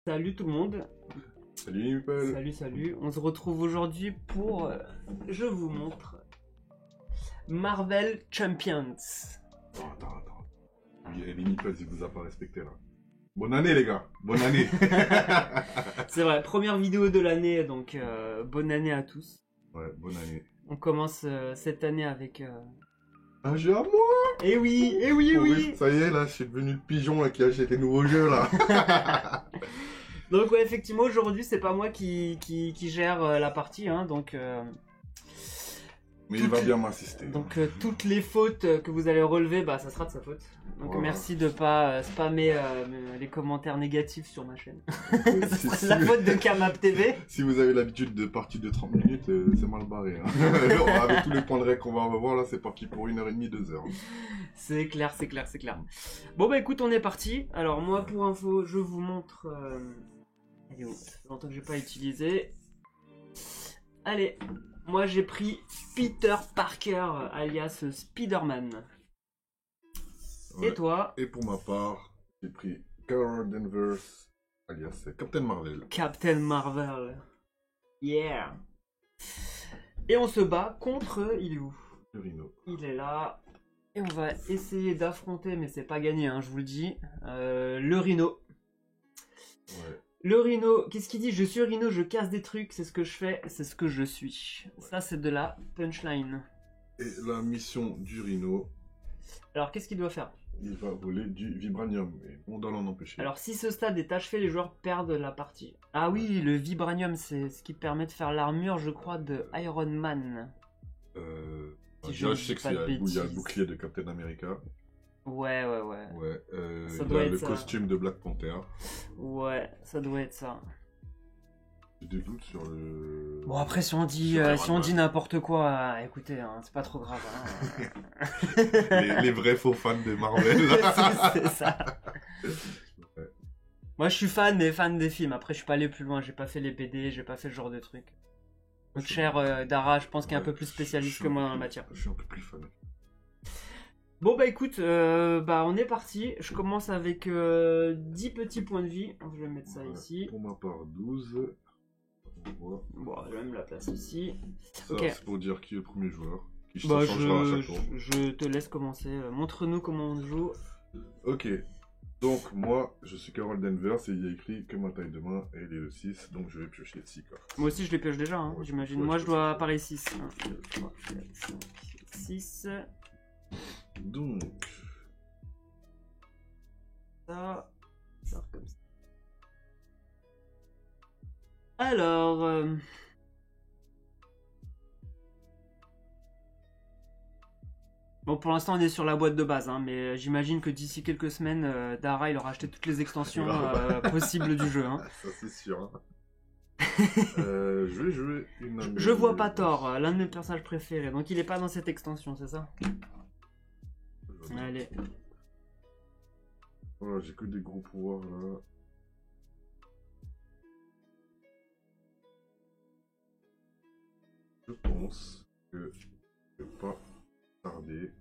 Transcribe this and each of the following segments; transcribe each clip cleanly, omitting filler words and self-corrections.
Salut tout le monde, Salut Nipel. salut, on se retrouve aujourd'hui pour, je vous montre, Marvel Champions. Attends. Les Nipel, il vous a pas respecté là. Bonne année les gars, bonne année. C'est vrai, première vidéo de l'année, donc bonne année à tous. Ouais, bonne année. On commence cette année avec... Un jeu à moi. Eh oui, eh oui, eh oui. Ça y est là, je suis devenu le pigeon là, qui achète les nouveaux jeux là. Donc ouais, effectivement, aujourd'hui, c'est pas moi qui gère la partie, hein, donc... Mais il va bien m'assister. Donc toutes les fautes que vous allez relever, bah ça sera de sa faute. Donc Voilà. merci de pas spammer les commentaires négatifs sur ma chaîne. Si- C'est la faute de Kamap TV. Si vous avez l'habitude de parties de 30 minutes, c'est mal barré. Hein. Avec tous les points de règle qu'on va revoir là, c'est parti pour 1h30, 2 heures. C'est clair. Bon bah écoute, on est parti. Alors moi pour info, je vous montre... Elle est où? Ça fait longtemps que j'ai pas utilisé. Allez, moi j'ai pris Peter Parker, alias Spider-Man. Ouais. Et toi? Et pour ma part, j'ai pris Carol Danvers, alias Captain Marvel. Captain Marvel. Yeah. Et on se bat contre... Il est où? Le Rhino. Il est là. Et on va essayer d'affronter, mais c'est pas gagné, hein, je vous le dis. Le Rhino. Ouais. Le Rhino, qu'est-ce qu'il dit? Je suis Rhino, je casse des trucs, c'est ce que je fais, c'est ce que je suis. Ouais. Ça, c'est de la punchline. Et la mission du Rhino, Alors, qu'est-ce qu'il doit faire? il va voler du vibranium et on doit l'en empêcher. Alors, si ce stade est achevé, les joueurs perdent la partie. Ah oui, le vibranium, c'est ce qui permet de faire l'armure, je crois, de Iron Man. Si je déjà, ne je sais dis que pas c'est de il y a le bêtises. bouclier de Captain America. Ouais. Ouais. Ça Il doit a être le ça. costume de Black Panther. Ouais, ça doit être ça. J'ai des doutes sur le. Bon après si on dit Sur Iron si on Man. dit n'importe quoi, écoutez, hein, c'est pas trop grave. Hein. les vrais faux fans de Marvel. c'est ça. Ouais. Moi je suis fan, mais fan des films. Après je suis pas allé plus loin, j'ai pas fait les BD, j'ai pas fait ce genre de trucs. Donc cher Dara, je pense qu'il est un peu plus spécialiste que moi dans la matière. Je suis un peu plus fan. Bon bah écoute, on est parti. Je commence avec 10 petits points de vie. Je vais mettre ça Ouais. ici. Pour ma part, 12. On voit. Bon, je vais me la place ici. Ça, Ok. c'est pour dire qui est le premier joueur. Qui Bah changera à chaque tour. je te laisse commencer. Montre-nous comment on joue. Ok. Donc, moi, je suis Carol Danvers et il y a écrit que ma taille de main et il est le 6, donc je vais piocher 6 cartes. Moi aussi je les pioche déjà, hein, Ouais, j'imagine. ouais, Moi je je peux dois faire. apparaître 6. 1, 2, 3, 4, 5, 6. Donc, Ça comme ça. Alors... Bon, pour l'instant on est sur la boîte de base, hein, mais j'imagine que d'ici quelques semaines, Dara il aura acheté toutes les extensions possibles du jeu. Hein. ça c'est sûr. Hein. Je vais jouer une... Je vois pas tort, l'un de mes personnages préférés, donc il est pas dans cette extension, c'est ça? Allez. Voilà, j'ai que des gros pouvoirs là. Je pense que je vais pas tarder.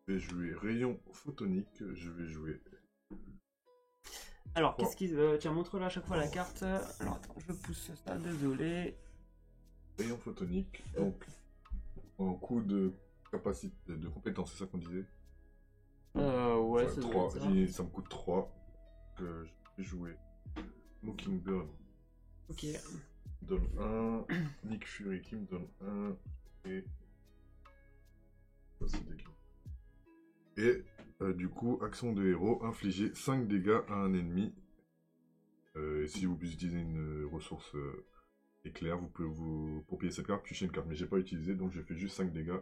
Je vais jouer rayon photonique. Je vais jouer. Alors, qu'est-ce qui... tiens, montre-le à chaque fois la carte. Alors, attends, je pousse ça, désolé. Rayon photonique. Donc, en coup de capacité, de compétence, c'est ça qu'on disait? Ouais, ça doit 3. être ça. Ça me coûte 3. Je vais jouer Mockingbird. Ok. Qui me donne 1. Nick Fury qui me donne 1. Et. Ça, c'est dégueu. Et du coup, action de héros, infliger 5 dégâts à un ennemi. Et si vous utilisez une ressource éclair, vous pouvez pour payer cette carte, piocher une carte. Mais j'ai pas utilisé, donc j'ai fait juste 5 dégâts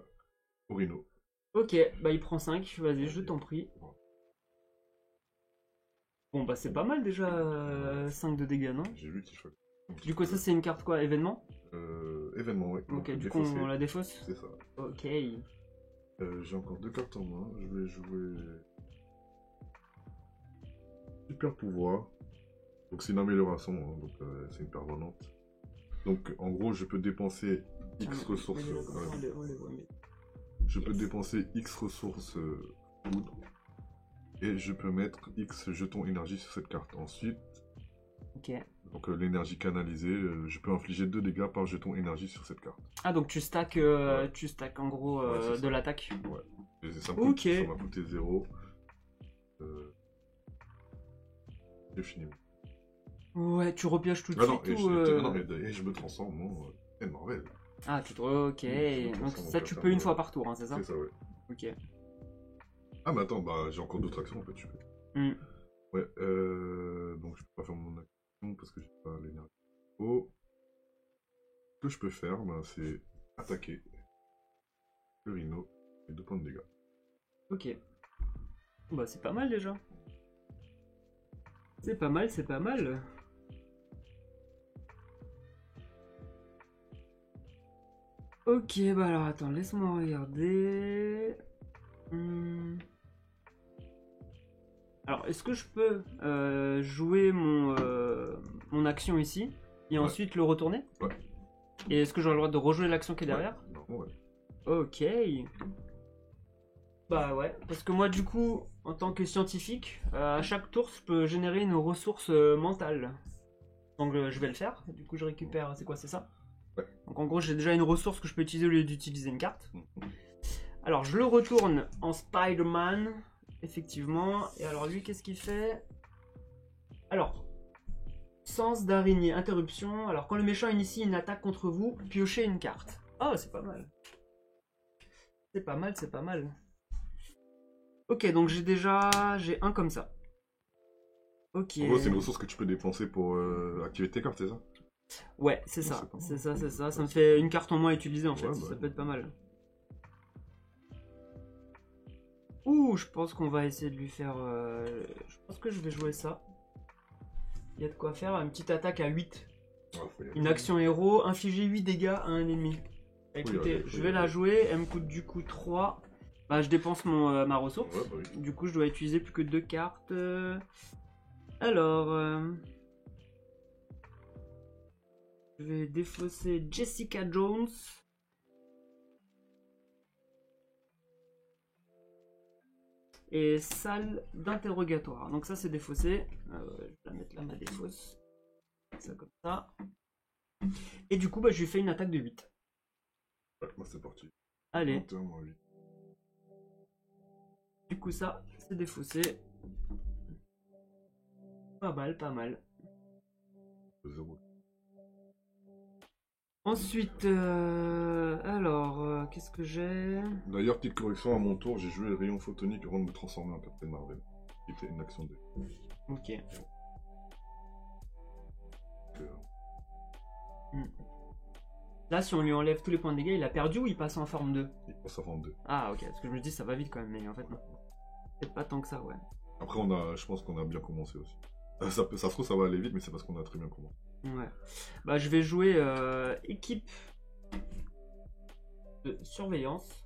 au Rhino. Ok, bah il prend 5, vas-y, je t'en prie. Bon, bah c'est pas mal déjà, 5 de dégâts, non? J'ai vu qu'il fallait. Du coup, ça c'est une carte quoi, événement? Événement, ouais. Ok, Donc, du coup défausser. on la défausse? C'est ça. Ok. J'ai encore 2 cartes en main. Je vais jouer. Super pouvoir. Donc c'est une amélioration, hein, donc c'est une permanente. Donc en gros, je peux dépenser X ressources. Je peux dépenser X ressources poudre. Et je peux mettre X jetons énergie sur cette carte. Ensuite, Ok. Donc l'énergie canalisée, je peux infliger 2 dégâts par jeton énergie sur cette carte. Ah, donc tu stacks, Ouais. tu stacks en gros Ouais, c'est de ça. l'attaque. Ouais. Et ça Ok. m'a coûté 0. J'ai fini. Ouais, tu repioches tout de Ah non, suite et ou... non, et je me transforme en Marvel. Ah, ok. Je me Donc transforme en ça, tu Captain peux une Marvel. fois par tour, hein, c'est ça? C'est ça, ouais. Ok. Ah, mais attends, bah j'ai encore d'autres actions en fait. Hmm. Ouais, donc je peux pas faire mon action parce que j'ai pas l'énergie. Oh. Ce que je peux faire, bah, c'est attaquer le rhino et 2 points de dégâts. Ok. Bah, c'est pas mal déjà. C'est pas mal, c'est pas mal. Ok, bah alors attends, laisse-moi regarder. Alors, est-ce que je peux jouer mon action ici et Ouais. ensuite le retourner? Ouais. Et est-ce que j'aurai le droit de rejouer l'action qui est derrière? Ouais. Non, ouais. Ok. Bah ouais, parce que moi du coup, en tant que scientifique, à chaque tour, je peux générer une ressource mentale. Donc je vais le faire, du coup je récupère, c'est quoi, c'est ça? Ouais. Donc en gros j'ai déjà une ressource que je peux utiliser au lieu d'utiliser une carte. Mm. Alors je le retourne en Spider-Man, effectivement, et alors lui qu'est-ce qu'il fait? Alors, sens d'araignée, interruption, alors quand le méchant initie une attaque contre vous, piochez une carte. Oh c'est pas mal. C'est pas mal, c'est pas mal. Ok, donc j'ai un comme ça. Ok. En gros, c'est une ressource que tu peux dépenser pour activer tes cartes, c'est ça? Ouais, c'est Oh, ça, c'est pas mal. c'est ça, c'est ça. Ça Ouais, me fait une carte en moins à utiliser en fait, Ouais, ça bah, peut être pas mal. Ouh, je pense qu'on va essayer de lui faire... Je pense que je vais jouer ça. Il y a de quoi faire, une petite attaque à 8. ouais, faut y aller. Une action héros, infliger 8 dégâts à un ennemi. Écoutez, faut y je vais aller. la jouer, elle me coûte du coup 3. Bah, je dépense ma ressource. Ouais, bah oui. Du coup, je dois utiliser plus que 2 cartes. Alors... Je vais défausser Jessica Jones. Et salle d'interrogatoire. Donc ça c'est défaussé. Je vais la mettre là, ma défausse. Ça comme ça. Et du coup, bah, je lui fais une attaque de 8. Ouais, moi c'est parti. Allez. 21, moi 8. Du coup ça, c'est défaussé. Pas mal, pas mal. 0. Ensuite, alors, qu'est-ce que j'ai? D'ailleurs, petite correction, à mon tour, j'ai joué le rayon photonique avant de me transformer en Captain Marvel. Qui était une action de... Ok. euh, Là, si on lui enlève tous les points de dégâts, il a perdu ou il passe en forme 2? il passe à 22. Ah, ok, parce que je me dis ça va vite quand même, mais en fait non. C'est pas tant que ça, ouais. Après, je pense qu'on a bien commencé aussi. Ça se trouve, ça va aller vite, mais c'est parce qu'on a très bien commencé. Ouais. Bah, je vais jouer équipe de surveillance.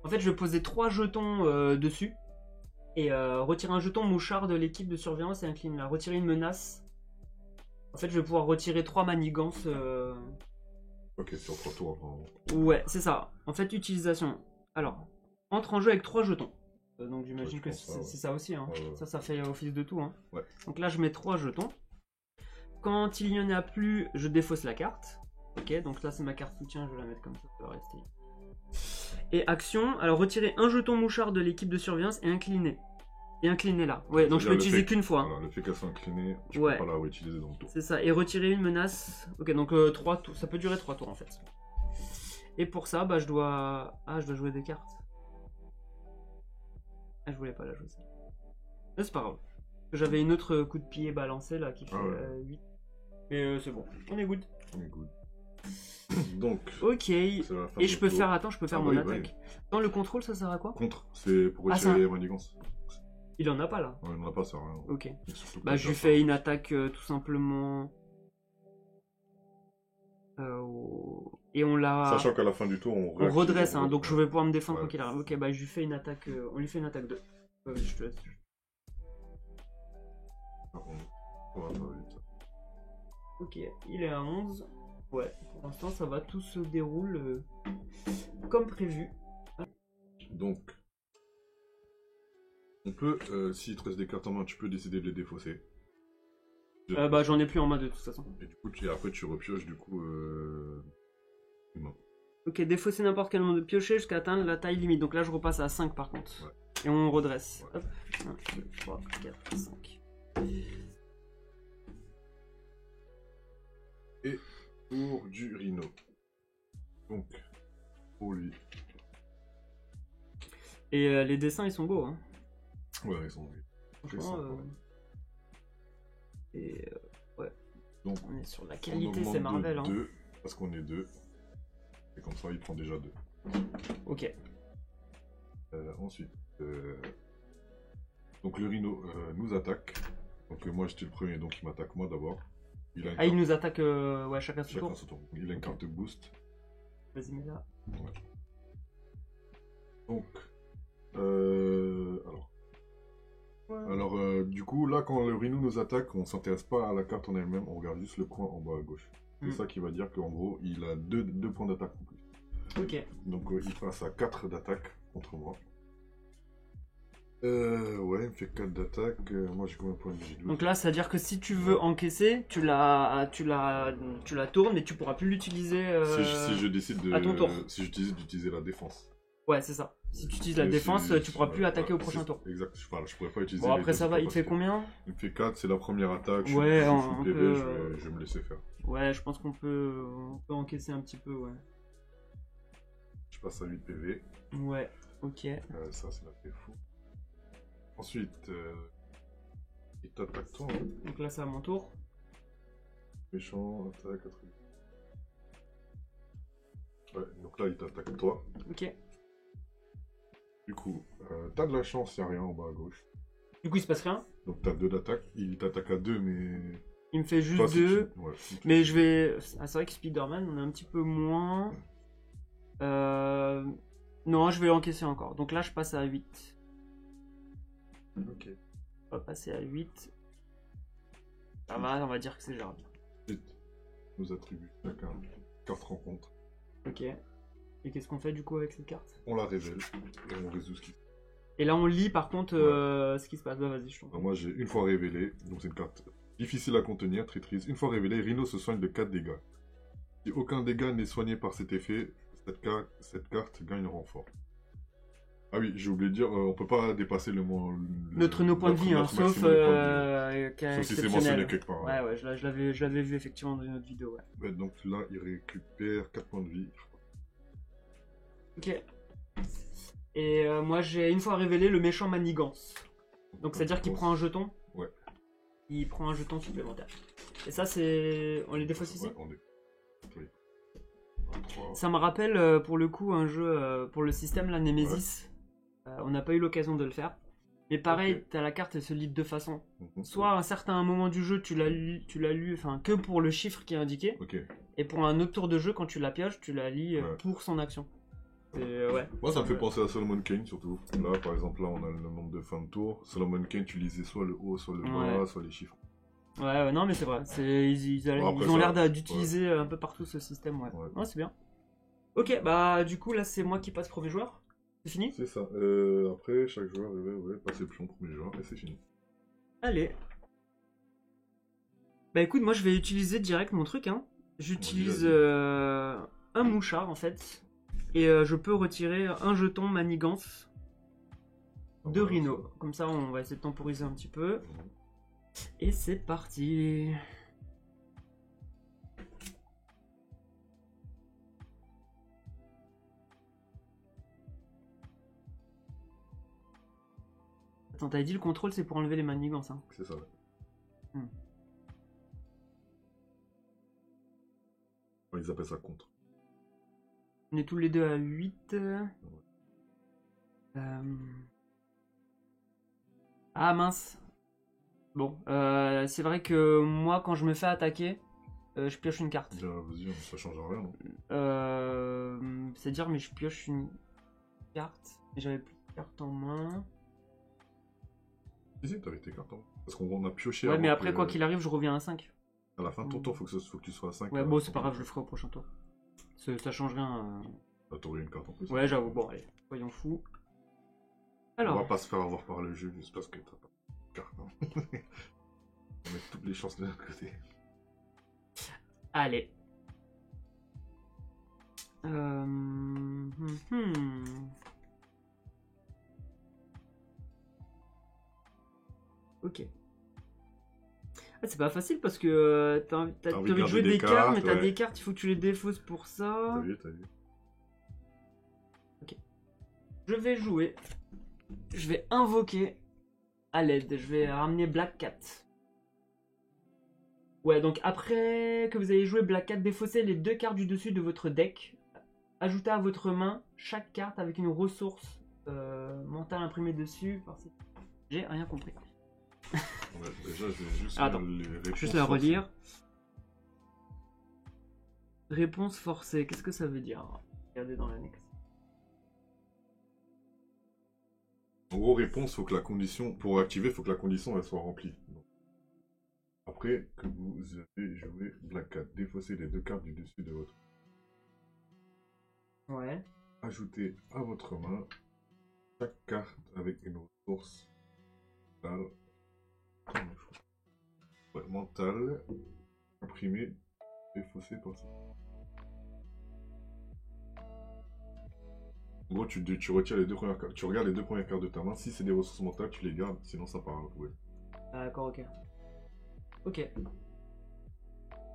En fait, je vais poser 3 jetons dessus. Et retirer un jeton mouchard de l'équipe de surveillance et incline là. Retirer une menace. En fait, je vais pouvoir retirer 3 manigances. Ok, sur 3 tours. Enfin... Ouais, c'est ça. En fait, utilisation. Alors, entre en jeu avec 3 jetons. Donc j'imagine Ouais, que je pense ça, c'est ça aussi. Hein. Ouais. Ça fait office de tout. Hein. Ouais. Donc là, je mets 3 jetons. Quand il n'y en a plus, je défausse la carte. Ok, donc là, c'est ma carte soutien. Je vais la mettre comme ça. Ça va rester. Et action. Alors, retirer un jeton mouchard de l'équipe de surveillance et incliner. Et incliner là. Ouais, donc je peux utiliser qu'une fois. Voilà, le fait qu'elle soit inclinée, tu Ouais. peux pas la utiliser dans le tour. C'est ça. Et retirer une menace. Ok, donc 3 tours. Ça peut durer 3 tours en fait. Et pour ça, bah, je dois jouer des cartes. Ah, je voulais pas la jouer ça. Mais c'est pas grave. J'avais une autre coup de pied balancé là qui fait 8. Mais c'est bon. On est good. On est good. Donc. Ok. Et je peux faire. Attends, je peux faire mon attaque. Dans le contrôle, ça sert à quoi? Contre. C'est pour retirer les manigances. Il en a pas là. Ouais, il en a pas, ça rien. Ok. Bah, je lui fais une attaque tout simplement. Et on la. Sachant qu'à la fin du tour, on redresse, hein, donc je vais pouvoir me défendre quand il arrive. Ok, bah je lui fais une attaque. On lui fait une attaque 2. Je te laisse. Ok, il est à 11. Ouais, pour l'instant ça va, tout se déroule comme prévu. Donc, on peut, s'il te reste des cartes en main, tu peux décider de les défausser. Bah j'en ai plus en main de toute façon. Et du coup, après, tu repioches, du coup, humain. Ok, défausser n'importe quel nombre de piochets jusqu'à atteindre la taille limite. Donc là, je repasse à 5 par contre. Ouais. Et on redresse. Ouais. Hop. 1, 2, 3, 4, 5. Et pour du rhino. Donc, pour lui. Et les dessins, ils sont beaux. Hein. Ouais, ils sont Franchement, sympa, ouais. Et ouais. Donc, on est sur la on qualité, augmente c'est Marvel. de Hein. 2, parce qu'on est 2. Et comme ça, il prend déjà 2. Ok. Ensuite, donc le rhino nous attaque. Donc moi j'étais le premier, donc il m'attaque moi d'abord. Il nous attaque ouais, chacun son tour. son tour. Il a une carte boost. Vas-y, mets là. Ouais. Donc, alors du coup, là quand le rhino nous attaque, on s'intéresse pas à la carte en elle-même, on regarde juste le coin en bas à gauche. C'est ça qui va dire qu'en gros, il a 2 points d'attaque en plus. Ok. Donc il passe à 4 d'attaque contre moi. Ouais, il me fait 4 d'attaque. Moi j'ai combien de points de vie? Donc là, c'est-à-dire que si tu veux encaisser, tu la tournes, mais tu pourras plus l'utiliser si je décide de, à ton tour. Si je décide d'utiliser la défense. Ouais, c'est ça. Si tu utilises la défense, tu pourras plus attaquer au prochain tour. Exact, je pourrais pas utiliser. Bon, après ça va, il fait combien? Il me fait 4, c'est la première attaque. Ouais, je vais me laisser faire. Ouais, je pense qu'on peut encaisser un petit peu, ouais. Je passe à 8 PV. Ouais, ok. Ça, c'est la fou. Ensuite, il t'attaque toi. Hein. Donc là, c'est à mon tour. Méchant, attaque, attribut. Ouais, donc là, il t'attaque toi. Ok. Du coup, t'as de la chance, y'a rien en bas à gauche. Du coup, il se passe rien. Donc t'as 2 d'attaque. Il t'attaque à 2, mais... Il me fait juste 2. Ouais, mais je vais... Ah, c'est vrai que Spider-Man, on a un petit peu moins. Non, je vais encaisser encore. Donc là, je passe à 8. Ok. On va passer à 8. Ça va, on va dire que c'est gérable. Ensuite, nos attributs. Chacun, carte rencontre. Ok. Et qu'est-ce qu'on fait du coup avec cette carte? On la révèle et on résout ce qui se passe. Et là, on lit par contre ce qui se passe. Bah, vas-y, je t'en prie. Moi, j'ai une fois révélé, donc c'est une carte difficile à contenir, traîtrise. Une fois révélé, Rhino se soigne de 4 dégâts. Si aucun dégât n'est soigné par cet effet, cette carte gagne renfort. Ah oui, j'ai oublié de dire, on peut pas dépasser nos points de vie, hein, sauf si c'est mentionné quelque part. Ouais, je l'avais vu effectivement dans une autre vidéo. Ouais. Donc là, il récupère 4 points de vie. Ok. Et moi, j'ai une fois révélé le méchant manigance. Donc c'est-à-dire qu'il prend un jeton. Ouais. Il prend un jeton supplémentaire. Et ça, c'est... On les défausse ici? Ouais, on est... Oui. Ça me rappelle pour le coup un jeu pour le système, la Nemesis. On n'a pas eu l'occasion de le faire. Mais pareil, t'as la carte, elle se lit de deux façons. Soit à un certain moment du jeu, tu l'as lu enfin, que pour le chiffre qui est indiqué. Et pour un autre tour de jeu, quand tu la pioches, tu la lis pour son action. Et, ouais. Moi, ça me fait penser à Solomon Kane surtout. Là, par exemple, là, on a le nombre de fins de tour. Solomon Kane, tu lisais soit le haut, soit le bas, soit les chiffres. Ouais, non, mais c'est vrai. Ils ont l'air d'utiliser un peu partout ce système. Ouais, c'est bien. Ok, bah du coup, là, c'est moi qui passe premier joueur. C'est fini? C'est ça. Après, chaque joueur devait passer le pion premier joueur et c'est fini. Allez. Bah écoute, moi je vais utiliser direct mon truc. Hein. J'utilise un mouchard en fait. Et je peux retirer un jeton manigance de Rhino. Comme ça, on va essayer de temporiser un petit peu. Et c'est parti. Attends, t'avais dit le contrôle c'est pour enlever les manigances, hein. C'est ça, ouais. Ils appellent ça contre. On est tous les deux à 8. Ah mince. Bon, c'est vrai que moi quand je me fais attaquer, je pioche une carte. Vas-y, ça change rien, non? C'est dire, mais je pioche une carte. Et j'avais plus de cartes en main. Si, t'avais tes cartes en main. Parce qu'on a pioché. Ouais, mais après, quoi qu'il arrive, je reviens à 5. À la fin de ton tour, faut que tu sois à 5. Ouais, bon, c'est pas grave, je le ferai au prochain tour. Ça change rien. T'aurais une carte en plus. Ouais, j'avoue, bon, allez, soyons fous. Alors. On va pas se faire avoir par le jeu juste parce que t'as pas de carte. Hein. mettre toutes les chances de notre côté. Allez. Ok. Ah, c'est pas facile parce que t'as envie de jouer des cartes, mais t'as des cartes, il faut que tu les défausses pour ça. T'as vu. Ok. Je vais jouer. Je vais invoquer à l'aide. Je vais ramener Black Cat. Ouais, donc après que vous ayez joué Black Cat, défaussez les 2 cartes du dessus de votre deck. Ajoutez à votre main chaque carte avec une ressource mentale imprimée dessus. J'ai rien compris. Ouais, déjà, je vais juste, juste la relire. Réponse forcée, qu'est-ce que ça veut dire? Regardez dans l'annexe. En gros, réponse, faut que la condition, pour activer, il faut que la condition elle soit remplie. Donc, après que vous avez joué Black Cat, défaussez les 2 cartes du dessus de votre. Ouais. Ajoutez à votre main chaque carte avec une ressource mentale. Ouais, mentale imprimée, défaussée par ça. En gros, tu retires les 2 premières cartes. Tu regardes les 2 premières cartes de ta main. Si c'est des ressources mentales, tu les gardes. Sinon, ça part à la poubelle. D'accord, ok. Ok.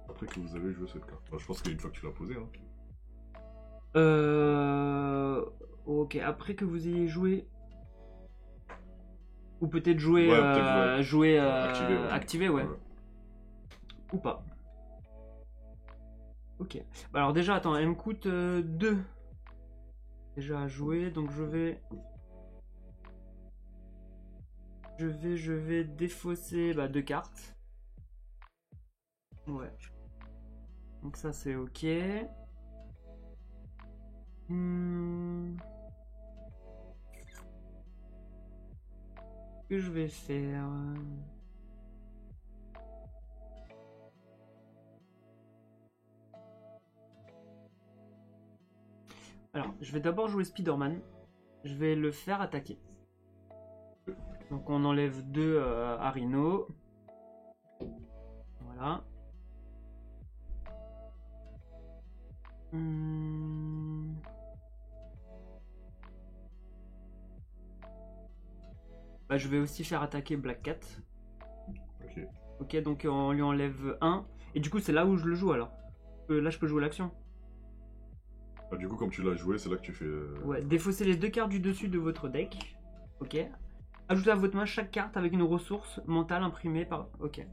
Après que vous avez joué cette carte. Enfin, je pense qu'une fois que tu l'as posée. Hein. Ok, après que vous ayez joué. Ou peut-être jouer. Activer, ouais. Ou pas. Ok. Bah alors, déjà, attends, elle me coûte 2. Déjà à jouer, donc je vais défausser 2 cartes. Ouais. Donc ça c'est ok. Ce que je vais faire. Alors, je vais d'abord jouer Spider-Man. Je vais le faire attaquer. Donc on enlève 2 à Rhino. Voilà. Bah, je vais aussi faire attaquer Black Cat. Ok. Ok, donc on lui enlève 1. Et du coup, c'est là où je le joue alors. Là, je peux jouer l'action. Ah, du coup, comme tu l'as joué, c'est là que tu fais. Ouais, défaussez les 2 cartes du dessus de votre deck. Ok. Ajoutez à votre main chaque carte avec une ressource mentale imprimée par. Ok.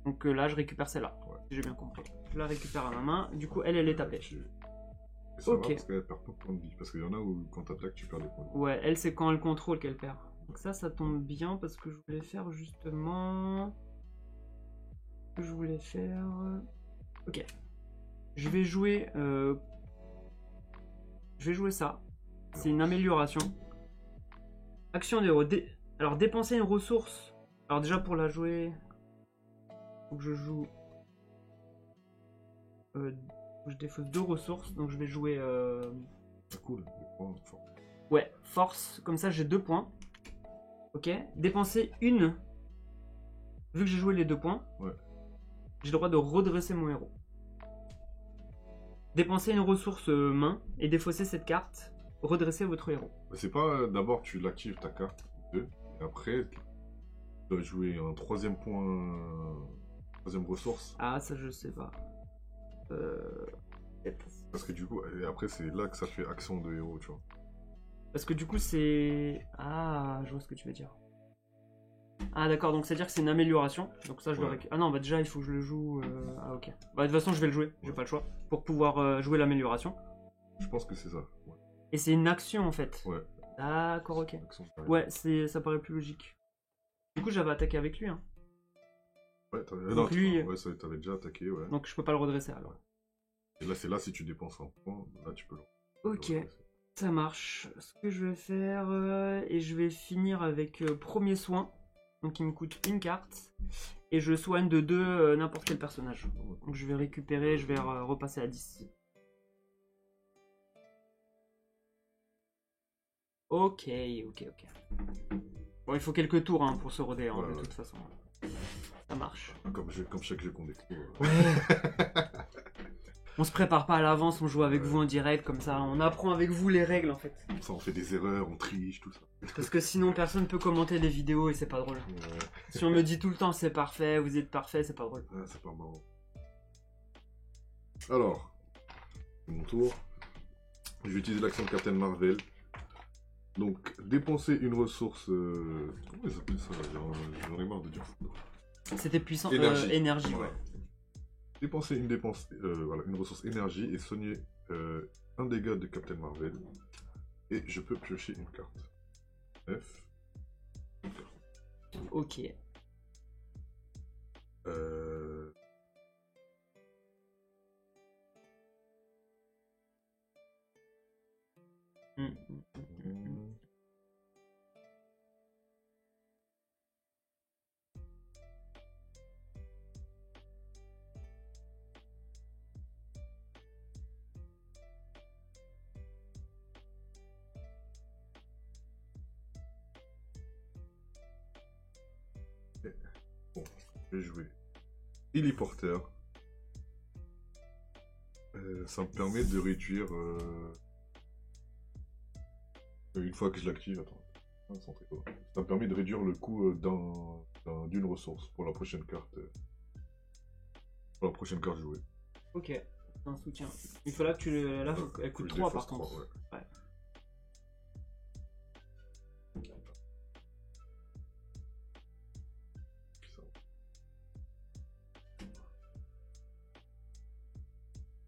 Donc là, je récupère celle-là. Ouais. Si j'ai bien compris. Je la récupère à ma main. Du coup, elle est tapée. Et ça va parce qu'elle perd pas de points de vie. Parce qu'il y en a où, quand t'attaques, tu perds des points de vie. Ouais, elle, c'est quand elle contrôle qu'elle perd. Donc ça tombe bien parce que je voulais faire justement. Ce que je voulais faire. Ok. Je vais jouer. Je vais jouer ça. C'est une amélioration. Action d'héros. Alors, dépenser une ressource. Alors, déjà, pour la jouer. Faut que je joue. Je défausse 2 ressources. Donc, je vais jouer. Ah, cool. Ouais, force. Comme ça, j'ai 2 points. Ok. Dépenser une. Vu que j'ai joué les 2 points. Ouais. J'ai le droit de redresser mon héros. Dépenser une ressource main et défausser cette carte. Redresser votre héros. C'est pas d'abord tu l'actives ta carte 2 et après tu dois jouer un 3e point, 3e ressource. Ah, ça je sais pas. Parce que du coup, et après c'est là que ça fait action de héros, tu vois. Parce que du coup c'est. Ah, je vois ce que tu veux dire. Ah d'accord, donc c'est-à-dire que c'est une amélioration. Donc ça je le récupère. Ah non, bah déjà il faut que je le joue. Ah ok. Bah de toute façon je vais le jouer, j'ai pas le choix. Pour pouvoir jouer l'amélioration. Je pense que c'est ça. Ouais. Et c'est une action en fait. Ouais. D'accord, ok. Ouais, ça paraît plus logique. Du coup j'avais attaqué avec lui. Hein. Ouais, donc lui... ouais, ça t'avais déjà attaqué, ouais. Donc je peux pas le redresser alors. Et là c'est là si tu dépenses un point, là tu peux le. Ok. Ça marche. Ce que je vais faire, et je vais finir avec premier soin. Donc il me coûte une carte. Et je soigne de 2 n'importe quel personnage. Donc je vais récupérer, je vais repasser à 10. Ok. Bon, il faut quelques tours hein, pour se roder, hein, de toute façon. Ça marche. Comme chaque jeu qu'on découvre. Ouais. On se prépare pas à l'avance, on joue avec vous en direct, comme ça, on apprend avec vous les règles en fait. Ça, on fait des erreurs, on triche, tout ça. Parce que sinon, personne peut commenter les vidéos et c'est pas drôle. Ouais, Si on me dit tout le temps c'est parfait, vous êtes parfait, c'est pas drôle. c'est pas marrant. Alors, c'est mon tour. Je vais utiliser l'action de Captain Marvel. Donc, dépenser une ressource... Comment ils appellent ça? J'en ai marre de dire ça. C'était puissant. Énergie. Ouais. Dépenser une ressource énergie et soigner un dégât de Captain Marvel. Et je peux piocher une carte. F. Une carte. Ok. Bon, je vais jouer Héliporteur. Ça me permet de réduire... une fois que je l'active, attends. Ça me permet de réduire le coût d'une ressource pour la prochaine carte. Pour la prochaine carte jouée. Ok, c'est un soutien. Il faut là que tu... Là, elle coûte 3 par contre. 3, ouais.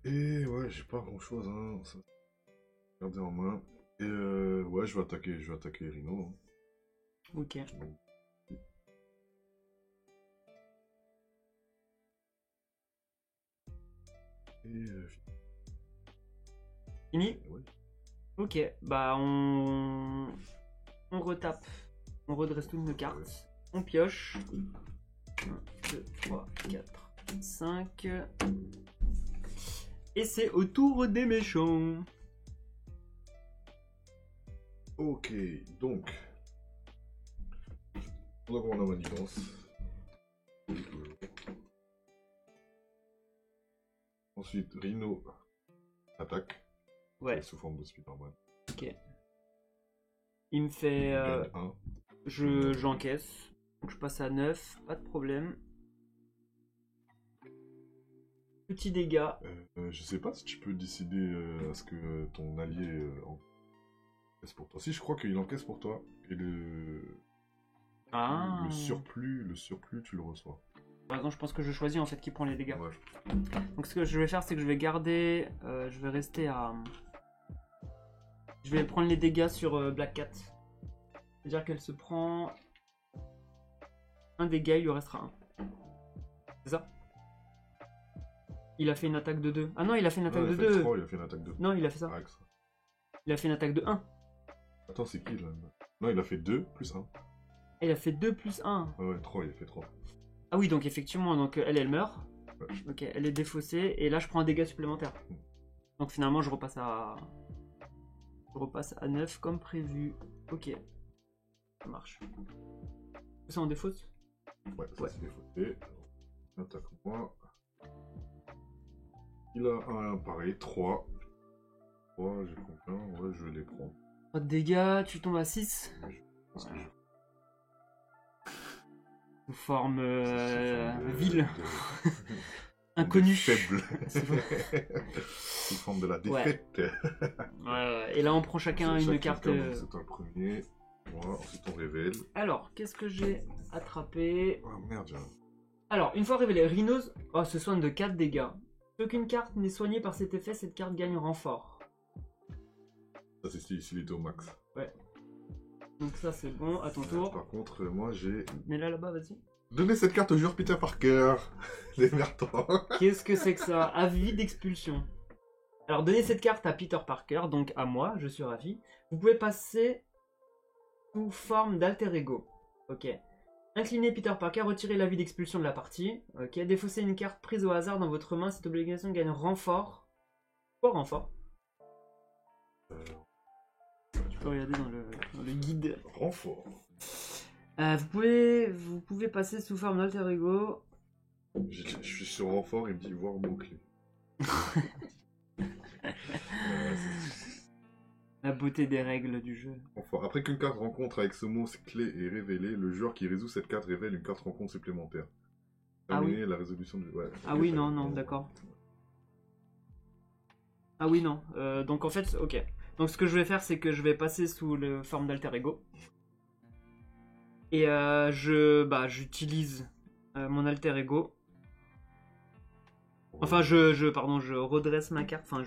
Et ouais, j'ai pas grand chose, hein. Ça... Garder en main. Et ouais, je vais attaquer Rhino. Hein. Ok. Et Fini? ouais. Ok, bah on retape. On redresse toutes nos cartes. Ouais. On pioche. 1, 2, 3, 4, 5. Et c'est au tour des méchants. Ok, donc. On va voir la manigance. Ensuite, Rhino attaque. Ouais. Sous forme de Spider-Man. Ok. Il me fait... Gagne 1. J'encaisse. Donc je passe à 9, pas de problème. Petit dégât. Je sais pas si tu peux décider à ce que ton allié encaisse pour toi. Si, je crois qu'il encaisse pour toi. Et le surplus, tu le reçois. Par exemple, je pense que je choisis en fait qui prend les dégâts. Ouais. Donc ce que je vais faire, c'est que je vais garder... je vais rester à... Je vais prendre les dégâts sur Black Cat. C'est-à-dire qu'elle se prend... Un dégât, il lui restera un. C'est ça? Il a fait une attaque de 2. Ah non, il a fait une attaque de 2. Il a fait une attaque de 2. Non, il a fait ça. Il a fait une attaque de 1. Attends, c'est qui là? Non, il a fait 2 plus 1. Et il a fait 2 plus 1. Ouais, 3, il a fait 3. Ah oui, donc effectivement, donc elle meurt. Ouais. Ok, elle est défaussée. Et là, je prends un dégât supplémentaire. Donc finalement, je repasse à 9 comme prévu. Ok. Ça marche. Ça en défausse? Ouais, ça c'est défaussé. Attaque moi. Il a un pareil, 3. 3, j'ai combien? Ouais, je les prends. Pas de dégâts, tu tombes à 6. Parce que Sous forme ville. Inconnue. Faible. Sous forme de la défaite. Ouais. Et là, on prend chacun une carte. C'est toi le premier. Moi, ensuite on révèle. Alors, qu'est-ce que j'ai attrapé? Oh merde, j'ai... Alors, une fois révélé, Rhinos se soigne de 4 dégâts. Si aucune carte n'est soignée par cet effet, cette carte gagne renfort. Ça c'est s'il était au max. Ouais. Donc ça c'est bon, à ton tour. Par contre, moi j'ai... Mais là-bas, vas-y. Donnez cette carte au joueur Peter Parker. Démerde-toi. Qu'est-ce que c'est que ça? Avis d'expulsion. Alors, donnez cette carte à Peter Parker, donc à moi, je suis ravi. Vous pouvez passer sous forme d'alter ego. Ok. Inclinez Peter Parker, retirez l'avis d'expulsion de la partie. Ok. Défaussez une carte prise au hasard dans votre main. Cette obligation gagne renfort. Quoi renfort? Tu peux regarder dans le guide. Renfort. Vous pouvez passer sous forme d'alter ego. Je suis sur renfort, il me dit voir mot-clé. La beauté des règles du jeu. Renfort. Après qu'une carte rencontre avec ce mot clé est révélée, le joueur qui résout cette carte révèle une carte rencontre supplémentaire. Ah oui. Terminer la résolution du... Ouais, Ah oui, non, d'accord. Ah oui, non. Donc en fait, ok. Donc ce que je vais faire, c'est que je vais passer sous la forme d'alter ego. Et j'utilise mon alter ego. Enfin, je redresse ma carte. Enfin,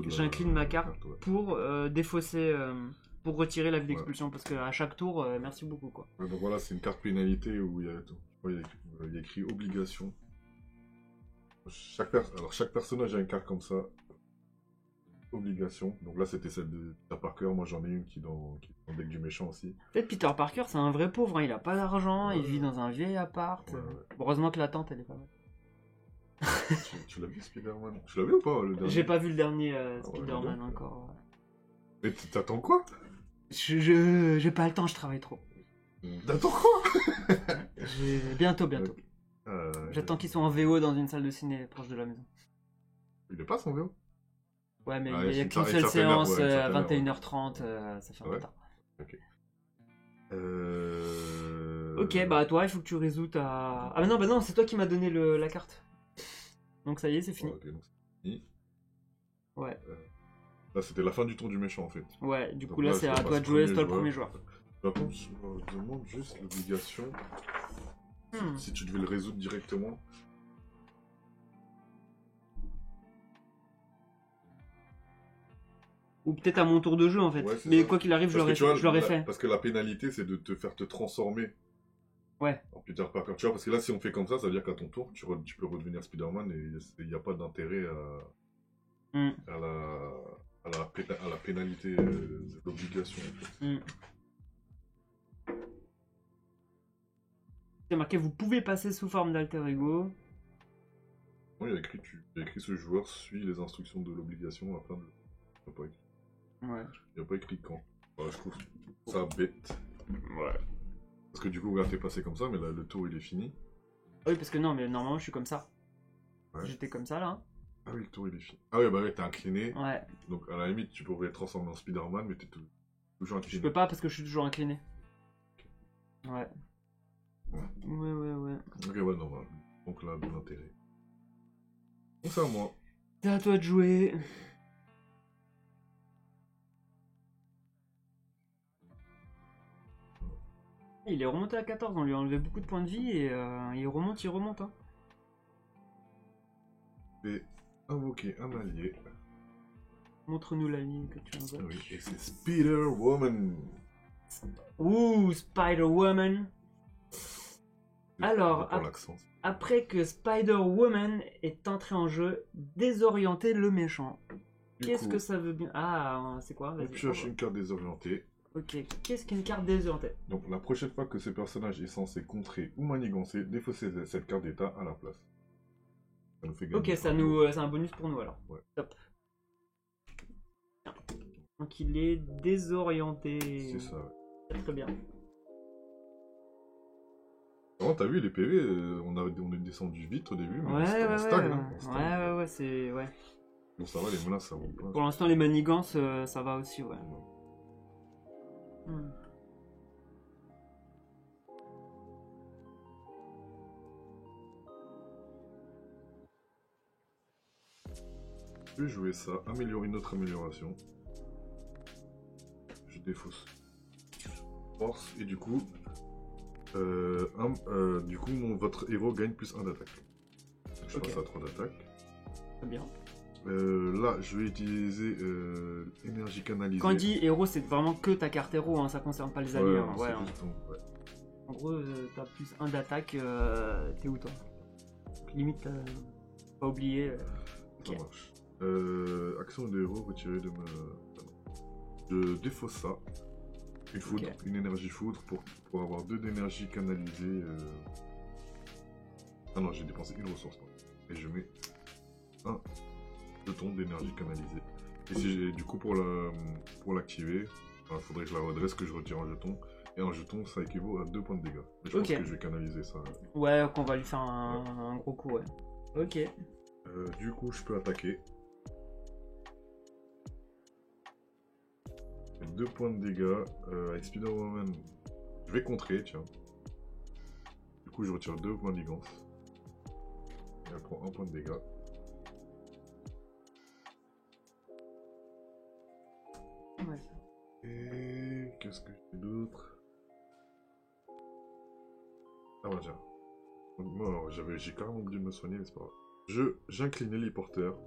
j'incline ma carte ouais. pour défausser, pour retirer la vie d'expulsion. Parce qu'à chaque tour, merci beaucoup, quoi. Ouais, donc voilà, c'est une carte pénalité où il y a écrit obligation. Alors chaque personnage a une carte comme ça. Obligation. Donc là, c'était celle de Peter Parker. Moi, j'en ai une qui est dans le deck du méchant aussi. Peut-être Peter Parker, c'est un vrai pauvre. Hein. Il a pas d'argent, il vit Ouais. dans un vieil appart. Ouais. Bon, heureusement que la tante, elle est pas mal. Tu l'as vu, Spider-Man? Tu l'as vu ou pas, le dernier? J'ai pas vu le dernier ouais, Spider-Man donc, encore. Mais t'attends quoi? J'ai pas le temps, je travaille trop. T'attends quoi? Bientôt. Ok. J'attends qu'ils soient en VO dans une salle de ciné proche de la maison. Il est pas son VO? Ouais, mais Ah, il y a une qu'une certaine seule heure, séance ouais, une à certaine 21h30, ça fait un peu Ouais. tard. Ok. Ok, bah toi, il faut que tu résous ta... Ah bah non, c'est toi qui m'as donné la carte. Donc ça y est, c'est fini. Ok, donc c'est fini. Ouais. Là, c'était la fin du tour du méchant, en fait. Ouais, du Donc coup là, c'est je à passe toi de jouer, c'est toi le joueur. premier joueur. Par contre, je me demande juste l'obligation. Si tu devais le résoudre directement. Ou peut-être à mon tour de jeu en fait. Ouais, c'est Mais ça. quoi qu'il arrive, je Parce que tu vois, l'aurais fait. Parce que la pénalité, c'est de te faire te transformer Ouais. en Peter Parker. Tu vois, parce que là, si on fait comme ça veut dire qu'à ton tour, tu peux redevenir Spider-Man et il n'y a pas d'intérêt à la pénalité de l'obligation. En fait. C'est marqué, vous pouvez passer sous forme d'alter ego. Bon, il y a écrit ce joueur suit les instructions de l'obligation afin de... Il n'y a pas écrit. Ouais. Il n'y a pas écrit quand. Voilà, je trouve ça bête. Ouais. Parce que du coup, regarde, t'es passé comme ça, mais là, le tour, il est fini. Oui, parce que non, mais normalement, je suis comme ça. Ouais. J'étais comme ça, là. Ah oui, le tour, il est fini. Ah oui, bah ouais, t'es incliné. Ouais. Donc, à la limite, tu pourrais te transformer en Spider-Man, mais t'es toujours incliné. Je peux pas parce que je suis toujours incliné. Ouais. Ouais. Ok, ouais, normal. Donc là, de l'intérêt. Donc c'est à moi. C'est à toi de jouer. Il est remonté à 14, on lui a enlevé beaucoup de points de vie et il remonte. Hein. Je vais invoquer un allié. Montre-nous la ligne que tu Ah invoques. oui, et c'est Spider-Woman. Ouh, Spider-Woman. Alors, pour l'accent. après que Spider-Woman est entré en jeu, désorienter le méchant. Qu'est-ce que ça veut bien... Ah, c'est quoi? On pioche une carte désorientée. Ok, qu'est-ce qu'une carte désorientée? Donc la prochaine fois que ce personnage est censé contrer ou manigancer, défausser cette carte d'état à la place. Ça nous fait gagner. Ok, c'est un bonus pour nous alors. Ouais. Top. Donc il est désorienté. C'est ça, ouais. Très bien. Alors, t'as vu les PV, on est descendu vite au début, mais on stagne. Hein, on stagne. Ouais, c'est... Ouais. Bon, ça va, les menaces, ça vont pas. Pour l'instant, les manigances, ça va aussi, ouais. Je vais jouer ça, améliorer une autre amélioration. Je défausse. Force, et du coup, votre héros gagne plus 1 d'attaque. Je passe à 3 d'attaque. Très bien. Là, je vais utiliser énergie canalisée. Quand on dit héros, c'est vraiment que ta carte héros, hein, ça concerne pas les alliés. Hein, ouais, hein. Ouais. En gros, t'as plus 1 d'attaque, t'es où toi? Donc, limite, pas oublier. Ça marche. Action de héros retirée de ma... Je défausse ça. Une foudre, une énergie foudre pour avoir 2 d'énergie canalisée. Ah non, j'ai dépensé une ressource. Et je mets un jeton d'énergie canalisée. Et si du coup pour l'activer, il faudrait que je la redresse, que je retire un jeton. et un jeton, ça équivaut à 2 points de dégâts. Mais je pense Ok. que je vais canaliser ça. Ouais, qu'on va lui faire un gros coup, ouais. Ok. Du coup, je peux attaquer. 2 points de dégâts. Avec Spider-Woman, je vais contrer, tiens. Du coup, je retire 2 manigances. Et elle prend 1 point de dégâts. Ouais. Et qu'est-ce que j'ai d'autre? Ah bah tiens. Moi, j'ai carrément oublié de me soigner, mais c'est pas grave. J'incline les porteurs.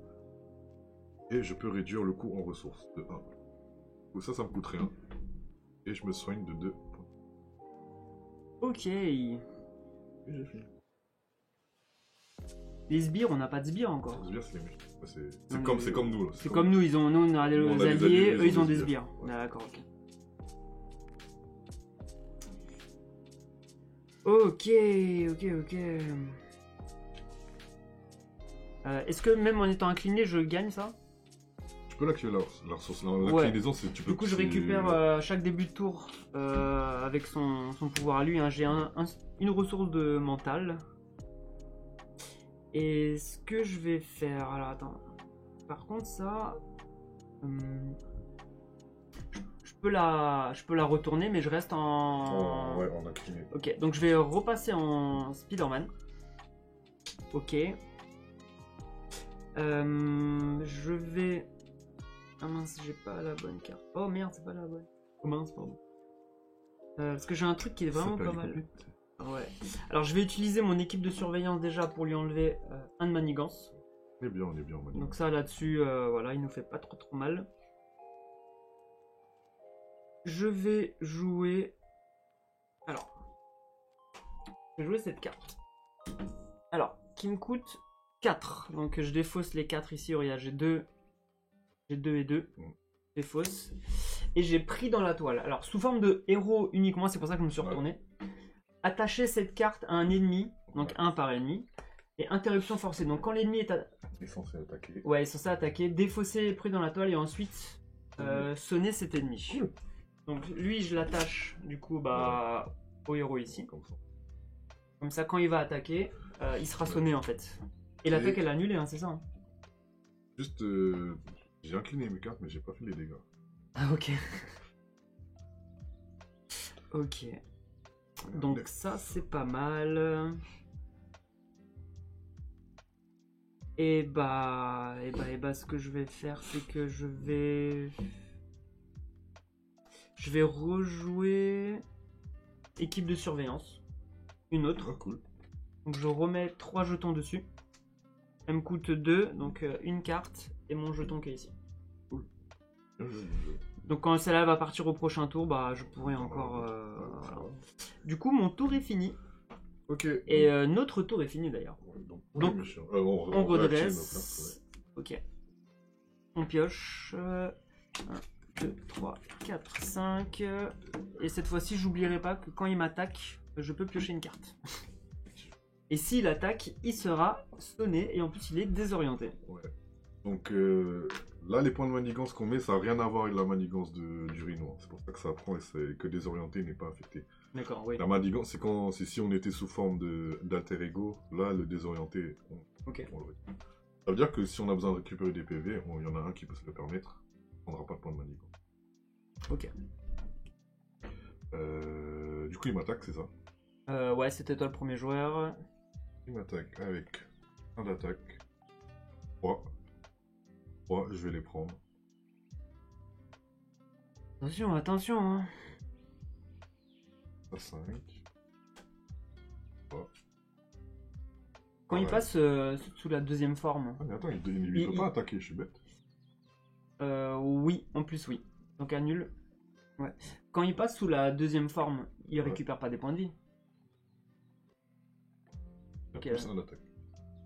Et je peux réduire le coût en ressources de 1. Donc ça me coûte rien. Et je me soigne de 2 points. Ok. Et j'ai fini. Les sbires, on n'a pas de sbires encore. Les sbires, c'est les muscles. Non, C'est comme nous. Là. C'est comme nous, nous on a Nous, on les a des alliés, alliés, eux ils ont des sbires. sbires. Ouais. D'accord, ok. Ok. Est-ce que même en étant incliné, je gagne ça? Tu peux l'activer la ressource. Ouais. L'inclinaison, c'est. Du coup, je récupère chaque début de tour avec son pouvoir à lui. Hein, j'ai une ressource de mental. Et ce que je vais faire. Alors attends. Par contre, ça. Je peux la retourner, mais je reste en. Ouais, en incliné. Ok, donc je vais repasser en Spider-Man. Ok. Je vais. Ah mince, j'ai pas la bonne carte. Oh merde, c'est pas la bonne. Oh mince, pardon. Parce que j'ai un truc qui est vraiment pas mal. Ouais. Alors je vais utiliser mon équipe de surveillance déjà pour lui enlever un de manigance. On est bien en manigance. Donc ça là-dessus, voilà, il nous fait pas trop mal. Je vais jouer. Alors. Je vais jouer cette carte. Alors, qui me coûte 4. Donc je défausse les 4 ici. Regarde, j'ai 2. J'ai 2 et 2. Défausse. Et j'ai pris dans la toile. Alors, sous forme de héros uniquement, c'est pour ça que je me suis retourné. Attacher cette carte à un ennemi. Donc 1 par ennemi. Et interruption forcée. Donc quand l'ennemi est censé attaquer. Ouais, il est censé attaquer. Défausser, pris dans la toile et ensuite sonner cet ennemi. Donc lui, je l'attache du coup au héros ici. Comme ça, quand il va attaquer, il sera sonné en fait. Et l'attaque, elle est annulée, hein, c'est ça hein. Juste, j'ai incliné mes cartes, mais j'ai pas fait les dégâts. Ah ok. Ok. Donc ça, c'est pas mal. Et ce que je vais faire, c'est que je vais rejouer équipe de surveillance. Une autre. Ah, cool. Donc je remets 3 jetons dessus. Elle me coûte 2, donc une carte et mon jeton qui est ici. Cool. Bien joué. Donc quand celle-là va partir au prochain tour, je pourrai encore... voilà. Du coup, mon tour est fini. Ok. Et notre tour est fini d'ailleurs. Donc on redresse. Ok. On pioche. 1, 2, 3, 4, 5. Et cette fois-ci, j'oublierai pas que quand il m'attaque, je peux piocher une carte. Et s'il attaque, il sera sonné et en plus il est désorienté. Ouais. Donc là, les points de manigance qu'on met, ça n'a rien à voir avec la manigance du Rhino. C'est pour ça que ça apprend et c'est que désorienté n'est pas affecté. D'accord, oui. La manigance, c'est si on était sous forme d'alter ego. Là, le désorienté, on le récupère. Ça veut dire que si on a besoin de récupérer des PV, il y en a un qui peut se le permettre. On ne prendra pas de points de manigance. Ok. Du coup, il m'attaque, c'est ça? Ouais, c'était toi le premier joueur. Il m'attaque avec un d'attaque. 3. 3, je vais les prendre. Attention, attention. Hein. À 5. 3. Quand il passe sous la deuxième forme. Ah mais attends, il peut pas attaquer, je suis bête. Oui, en plus oui. Donc annule. Ouais. Quand il passe sous la deuxième forme, il récupère pas des points de vie. Il y a plus un d'attaque.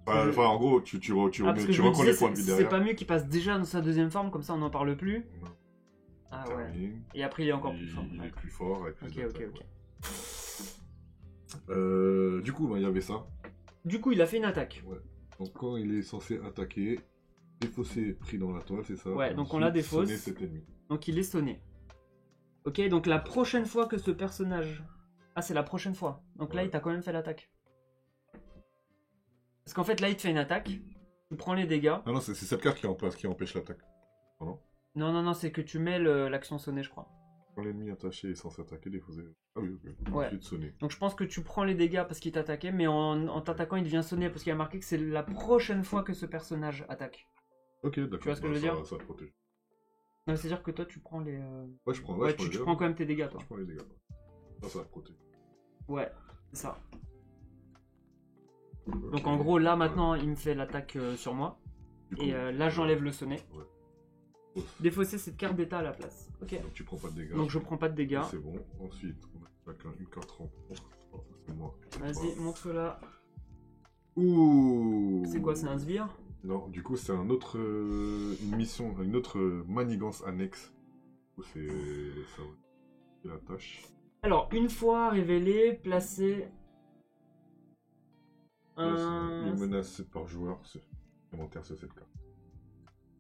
Enfin, en gros, tu recolles les points de vie derrière. C'est pas mieux qu'il passe déjà dans sa deuxième forme, comme ça on n'en parle plus. Non. Ah ouais. Et après il est encore plus fort. Il est plus fort avec plus Ok. Du coup, il y avait ça. Du coup, il a fait une attaque. Ouais. Donc quand il est censé attaquer, défausser pris dans la toile, c'est ça. Ouais, donc on l'a défausse. Sonner cet ennemi. Donc il est sonné. Ok, donc la prochaine fois que ce personnage... Ah, c'est la prochaine fois. Donc là, Ouais. il t'a quand même fait l'attaque. Parce qu'en fait, là, il te fait une attaque. Tu prends les dégâts. Non, non, c'est cette carte qui empêche l'attaque. Non. Non, non, non, c'est que tu mets l'action sonner, je crois. Quand l'ennemi attaché est censé attaquer, défausé. Ah oui, ok. Ouais. Ensuite sonner. Donc je pense que tu prends les dégâts parce qu'il t'attaquait, mais en t'attaquant, il devient sonner parce qu'il a marqué que c'est la prochaine fois que ce personnage attaque. Ok, d'accord. Tu vois ce que je veux dire? Ça protège. Non, c'est-à-dire que toi, tu prends les... Ouais, je prends. Ouais, je prends les tu dégâts. prends quand même tes dégâts, toi. Je prends les dégâts. Ça protège. Ouais, c'est ça. Ok. Donc en gros, là, maintenant, il me fait l'attaque sur moi. Du coup, Et là, j'enlève le sonnet. Ouais. Défausser cette carte d'état à la place. Ok. Donc tu prends pas de dégâts. Donc je prends pas de dégâts. C'est bon. Ensuite, on a chacun une carte rencontre. Oh, c'est moi. Vas-y, montre-la. Ouh. C'est quoi, c'est un sbire? Non, du coup, c'est un autre, une mission, une autre manigance annexe. Du coup, c'est la tâche. Alors, une fois révélé, placez Une un... menace par joueur supplémentaire sur cette carte.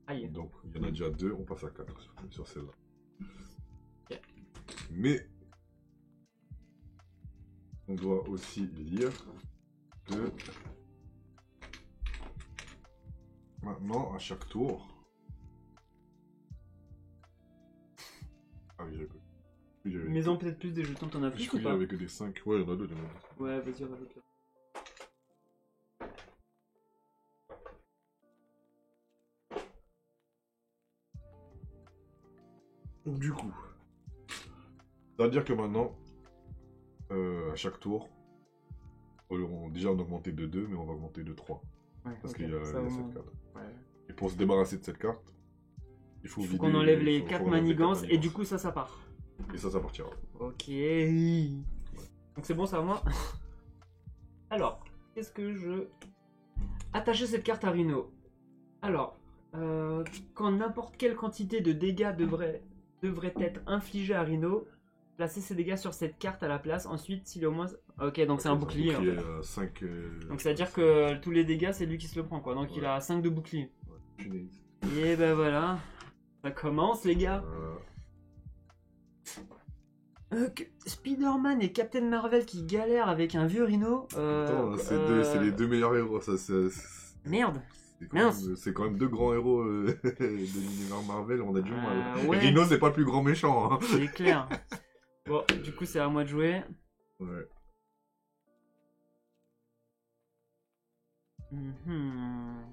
Aïe. Donc, il y en a déjà 2, on passe à 4 sur celle-là. Ok. Mais, on doit aussi lire que maintenant, à chaque tour... Ah oui, j'avais... Maison peut-être plus des jetons, t'en as Je plus crois ou qu'il y pas? avait que des 5. Ouais, il y en a 2. Ouais, vas-y, rajoute-le. Du coup, ça veut dire que maintenant, à chaque tour, déjà on a augmenté de 2, mais on va augmenter de 3. Ouais, Parce ok, qu'il y a, ça, il y a au cette moins. carte. Ouais. Et pour se débarrasser de cette carte, il faut, Il faut vider- qu'on enlève les faut 4 enlever les quatre manigances et du coup ça part. Et ça partira. Ok. Donc c'est bon, ça à moi. Alors, qu'est-ce que je... Attacher cette carte à Rhino. Alors, quand n'importe quelle quantité de dégâts devrait être infligée à Rhino, placez ces dégâts sur cette carte à la place. Ensuite, s'il est au moins... Ok, donc c'est un bouclier. En fait. 5, Donc c'est à dire que tous les dégâts, c'est lui qui se le prend, quoi. Donc il Ouais. a 5 de bouclier. Punaise. Et ben voilà. Ça commence, les gars. Spider-Man et Captain Marvel qui galèrent avec un vieux Rhino. Attends, c'est les 2 meilleurs héros. Ça, Merde. c'est c'est quand même 2 grands héros de l'univers Marvel. On a du mal. Ouais. Et Rhino, c'est pas le plus grand méchant. Hein. C'est clair. Bon, du coup, c'est à moi de jouer. Ouais. Mhm.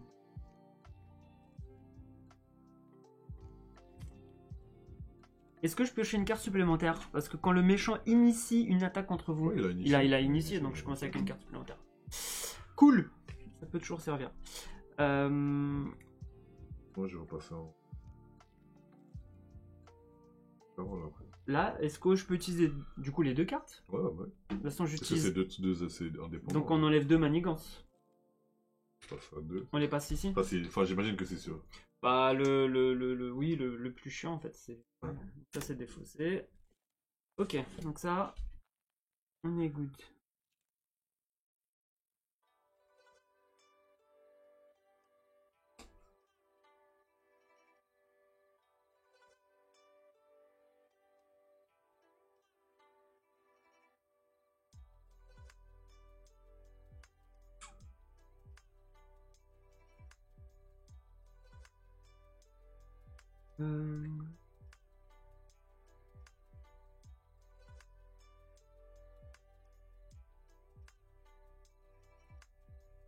Est-ce que je pioche une carte supplémentaire? Parce que quand le méchant initie une attaque contre vous, Ouais, il a initié, donc je commence avec une carte supplémentaire. Cool. Ça peut toujours servir. Moi, je vais repasser en. Ah, voilà, après. Là, est-ce que je peux utiliser du coup les 2 cartes? Ouais, ouais. De toute façon, Parce que j'utilise. c'est deux assez indépendants. Donc on enlève 2 manigances. Je passe à 2. On les passe ici. Enfin, j'imagine que c'est sûr. Bah oui, le plus chiant en fait, c'est ça, c'est défaussé. Ok, donc ça, on est good.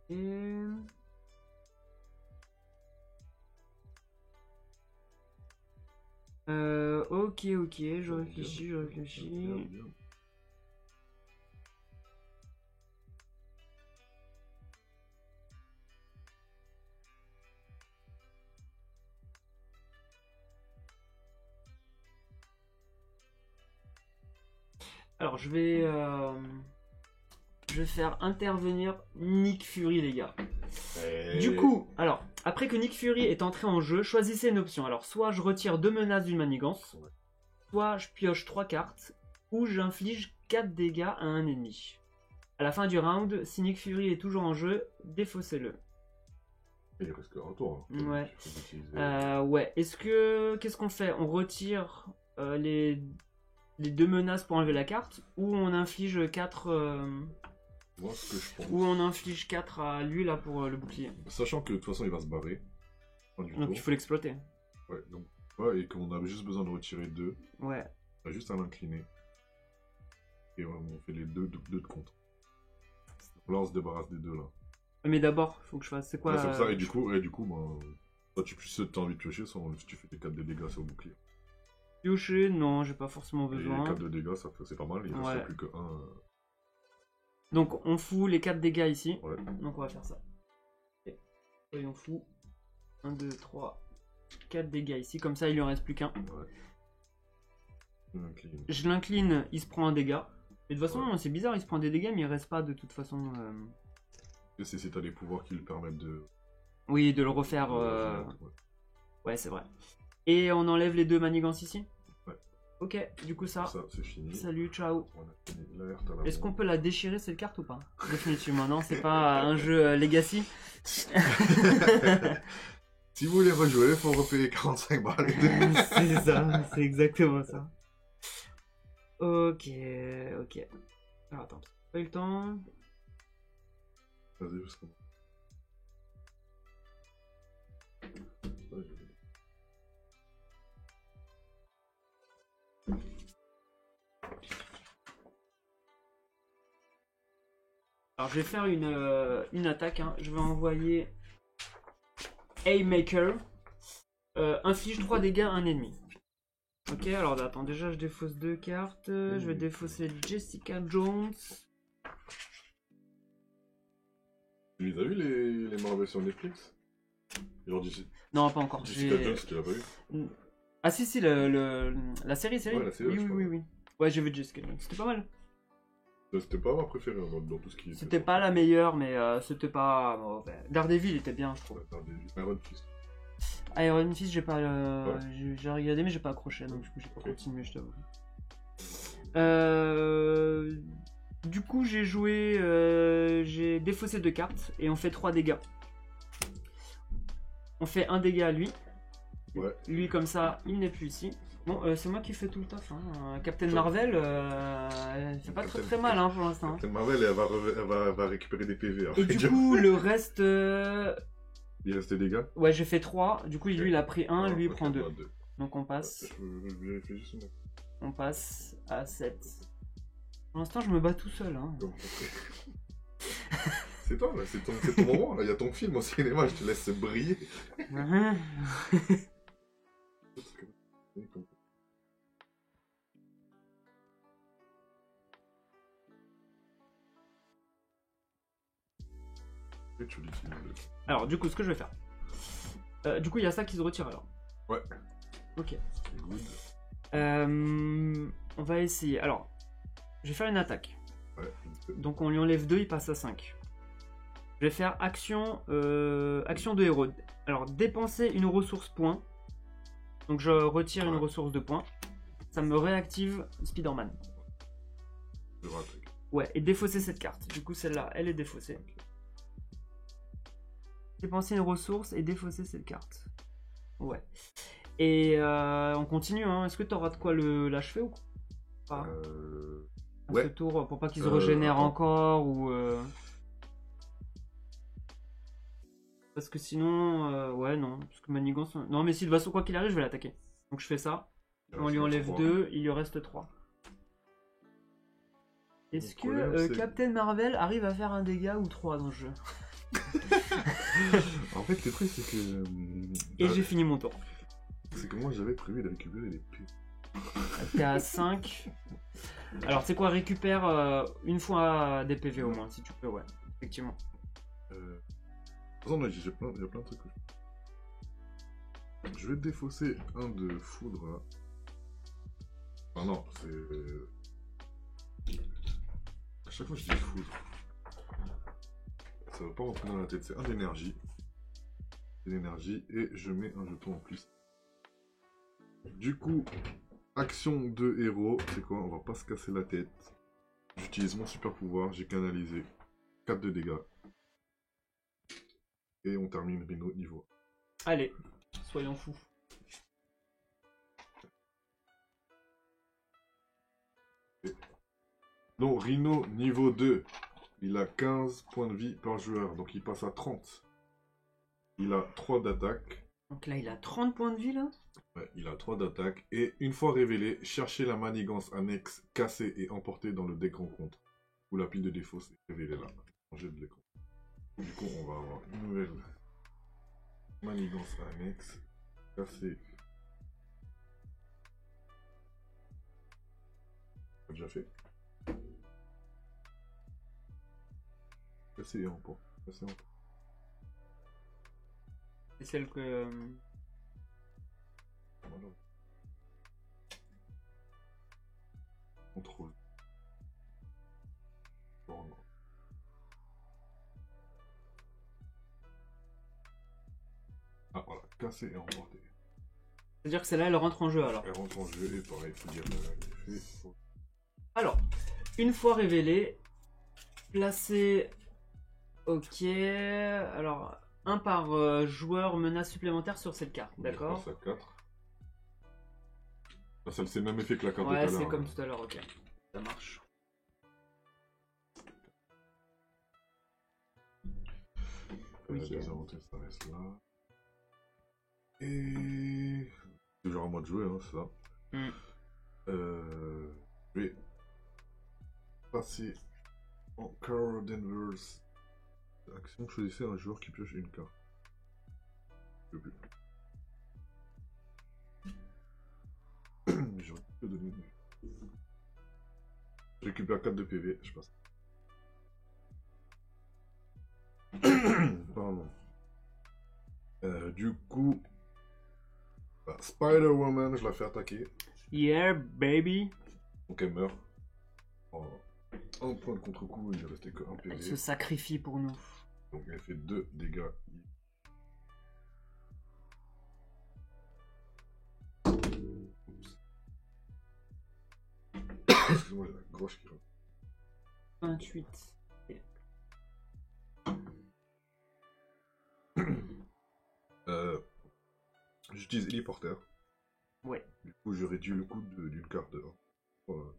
Et... ok, je réfléchis. Bien. Alors je vais faire intervenir Nick Fury, les gars. Du coup, alors, après que Nick Fury est entré en jeu, choisissez une option. Alors, soit je retire 2 menaces d'une manigance, soit je pioche 3 cartes, ou j'inflige 4 dégâts à un ennemi. À la fin du round, si Nick Fury est toujours en jeu, défaussez-le. Il reste un tour. Hein. Ouais. Je peux utiliser- Ouais, qu'est-ce qu'on fait? On retire les les 2 menaces pour enlever la carte, ou on inflige 4 Moi, ce que je pense. ou on inflige 4 à lui là pour le bouclier. Sachant que de toute façon, il va se barrer. Fin du Donc tour. il faut l'exploiter. Ouais, donc, ouais, et qu'on a juste besoin de retirer 2. Ouais. On a juste à l'incliner. Et on fait les deux de contre. Là, on se débarrasse des 2 là. Mais d'abord, faut que je fasse. C'est quoi Ouais, c'est pour ça, et du coup, bah, soit t'as envie de piocher, soit tu fais tes 4 de dégâts sur le bouclier. Piocher, non, j'ai pas forcément Et besoin. 4 de dégâts, c'est pas mal, il Ouais. reste plus que 1. Donc on fout les 4 dégâts ici. Ouais. Donc on va faire ça. Ok. Soyons fous. 1, 2, 3, 4 dégâts ici. Comme ça, il lui en reste plus qu'un. Ouais. Je l'incline. Je l'incline, il se prend un dégât. Et de toute façon, Ouais. c'est bizarre, il se prend des dégâts, mais il reste pas de toute façon. Et c'est t'as des pouvoirs qui lui permettent de. Oui, de le refaire. Ouais. Ouais, c'est vrai. Et on enlève les 2 manigances ici. Ouais. Ok, du coup ça. Ça, c'est fini. Salut, ciao. On a fini l'alerte à la Est-ce qu'on bombe. peut la déchirer cette carte ou pas? Définitivement, non, c'est pas un jeu Legacy. Si vous voulez rejouer, il faut repayer 45 balles. C'est ça, c'est exactement ça. Ok. Alors attends, pas eu le temps. Vas-y, parce qu'on. Alors je vais faire une attaque, hein. Je vais envoyer Haymaker. Inflige 3 dégâts à un ennemi. Ok, alors attends, déjà je défausse 2 cartes. Je vais défausser Jessica Jones. Tu les as vu les Marvel sur Netflix? Genre Non, pas encore. Jessica Jones, tu l'as pas vu? Ah si, la série. Ouais, la série, Oui, je oui, crois. oui, oui. Ouais, j'ai vu Jessica Jones. C'était pas mal. C'était pas ma préférée dans tout ce qui. C'était pas la meilleure, mais c'était pas mauvais. Daredevil était bien, je trouve. Iron Fist. Iron Fist, j'ai pas. Ouais. J'ai regardé, mais j'ai pas accroché, donc du coup, j'ai pas Ok. continué, je t'avoue. Du coup, j'ai joué. J'ai défaussé 2 cartes et on fait 3 dégâts. On fait 1 dégât à lui. Ouais. Lui, comme ça, il n'est plus ici. Bon, c'est moi qui fais tout le taf. Hein. Captain Toi. Marvel, elle fait pas Captain- très mal hein, pour l'instant. Captain Marvel, elle va récupérer des PV. Et du coup, le reste. Il reste des dégâts. Ouais, j'ai fait 3. Du coup, lui, il a pris 1, lui, il prend 2. Ouais, Donc, on passe. je vérifie juste une. On passe à 7. Pour l'instant, je me bats tout seul. Hein. C'est toi, là, c'est ton moment. Là, il y a ton film au cinéma, je te laisse briller. Tu l'utilises. Alors, du coup, ce que je vais faire. Du coup, il y a ça qui se retire alors. Ouais. Ok. Good. On va essayer. Alors, je vais faire une attaque. Ouais. Donc, on lui enlève 2, il passe à 5. Je vais faire action de héros. Alors, dépenser une ressource point. Donc, je retire une ressource de point. Ça me réactive Spider-Man. Je rattaque. Ouais, et défausser cette carte. Du coup, celle-là, elle est défaussée. Dépenser une ressource et défausser cette carte. Ouais. Et on continue, hein. Est-ce que tu auras de quoi l'achever ou pas à ouais. ce tour, pour pas qu'il se régénère attends. encore ou... Parce que sinon... ouais, non. Parce que Manigance... Non, mais si de toute façon, quoi qu'il arrive, je vais l'attaquer. Donc je fais ça. On lui enlève 2, il lui reste 3. Est-ce Le problème, que c'est- Captain Marvel arrive à faire un dégât ou 3 dans le jeu? En fait, le truc, c'est que. Et j'ai fini mon tour. C'est que moi, j'avais prévu de récupérer les P. T'es à 5. Alors, tu sais quoi, récupère une fois des PV au moins, si tu peux, ouais. Effectivement. Non, mais il y a plein de trucs. Je vais défausser un de foudre là. Ah non, c'est. À chaque fois, je dis foudre. Ça va pas rentrer dans la tête, c'est un d'énergie. L'énergie, et je mets un jeton en plus. Du coup, action de héros, c'est quoi? On va pas se casser la tête. J'utilise mon super pouvoir, j'ai canalisé 4 de dégâts. Et on termine Rhino niveau. Allez, soyons fous. Donc Rhino, niveau 2. Il a 15 points de vie par joueur, donc il passe à 30. Il a 3 d'attaque. Donc là, il a 30 points de vie, là. Ouais, il a 3 d'attaque. Et une fois révélé, cherchez la manigance annexe, cassée et emportée dans le deck rencontre. Ou la pile de défaut, c'est révélé là. Changer de l'écran. Du coup, on va avoir une nouvelle manigance annexe, cassée. On a déjà fait. Cassée et emportée. Cassée et emportée. C'est celle que... Voilà. Contrôle. Bon. Ah voilà, cassé et emporté. C'est-à-dire que celle-là, elle rentre en jeu, alors. Elle rentre en jeu et pareil, il faut dire l'effet. Alors, une fois révélé, placez... Ok, alors, un par joueur menace supplémentaire sur cette carte, d'accord? Ça 4. Là, ça c'est le même effet que la carte de tout à Ouais, l'heure. c'est comme tout à l'heure, ok. Ça marche. Les avantages, ça reste là. Et... Toujours à moi de jouer, hein, c'est ça. Je vais passer en Carl Danvers. Action, choisissez un joueur qui pioche une carte. Je peux plus. J'aurais pu te donner. Je récupère 4 de PV, je passe. Pardon. Du coup, bah, Spider-Woman, je la fais attaquer. Yeah, baby. Donc elle meurt. En un point de contre-coup, il ne restait que 1 PV. Elle se sacrifie pour nous. Donc elle fait 2 dégâts. Oups. Excuse-moi, j'ai la gorge qui rentre. 28. J'utilise Héliporter. Ouais. Du coup, je réduis le coût d'une carte de 1. Oh,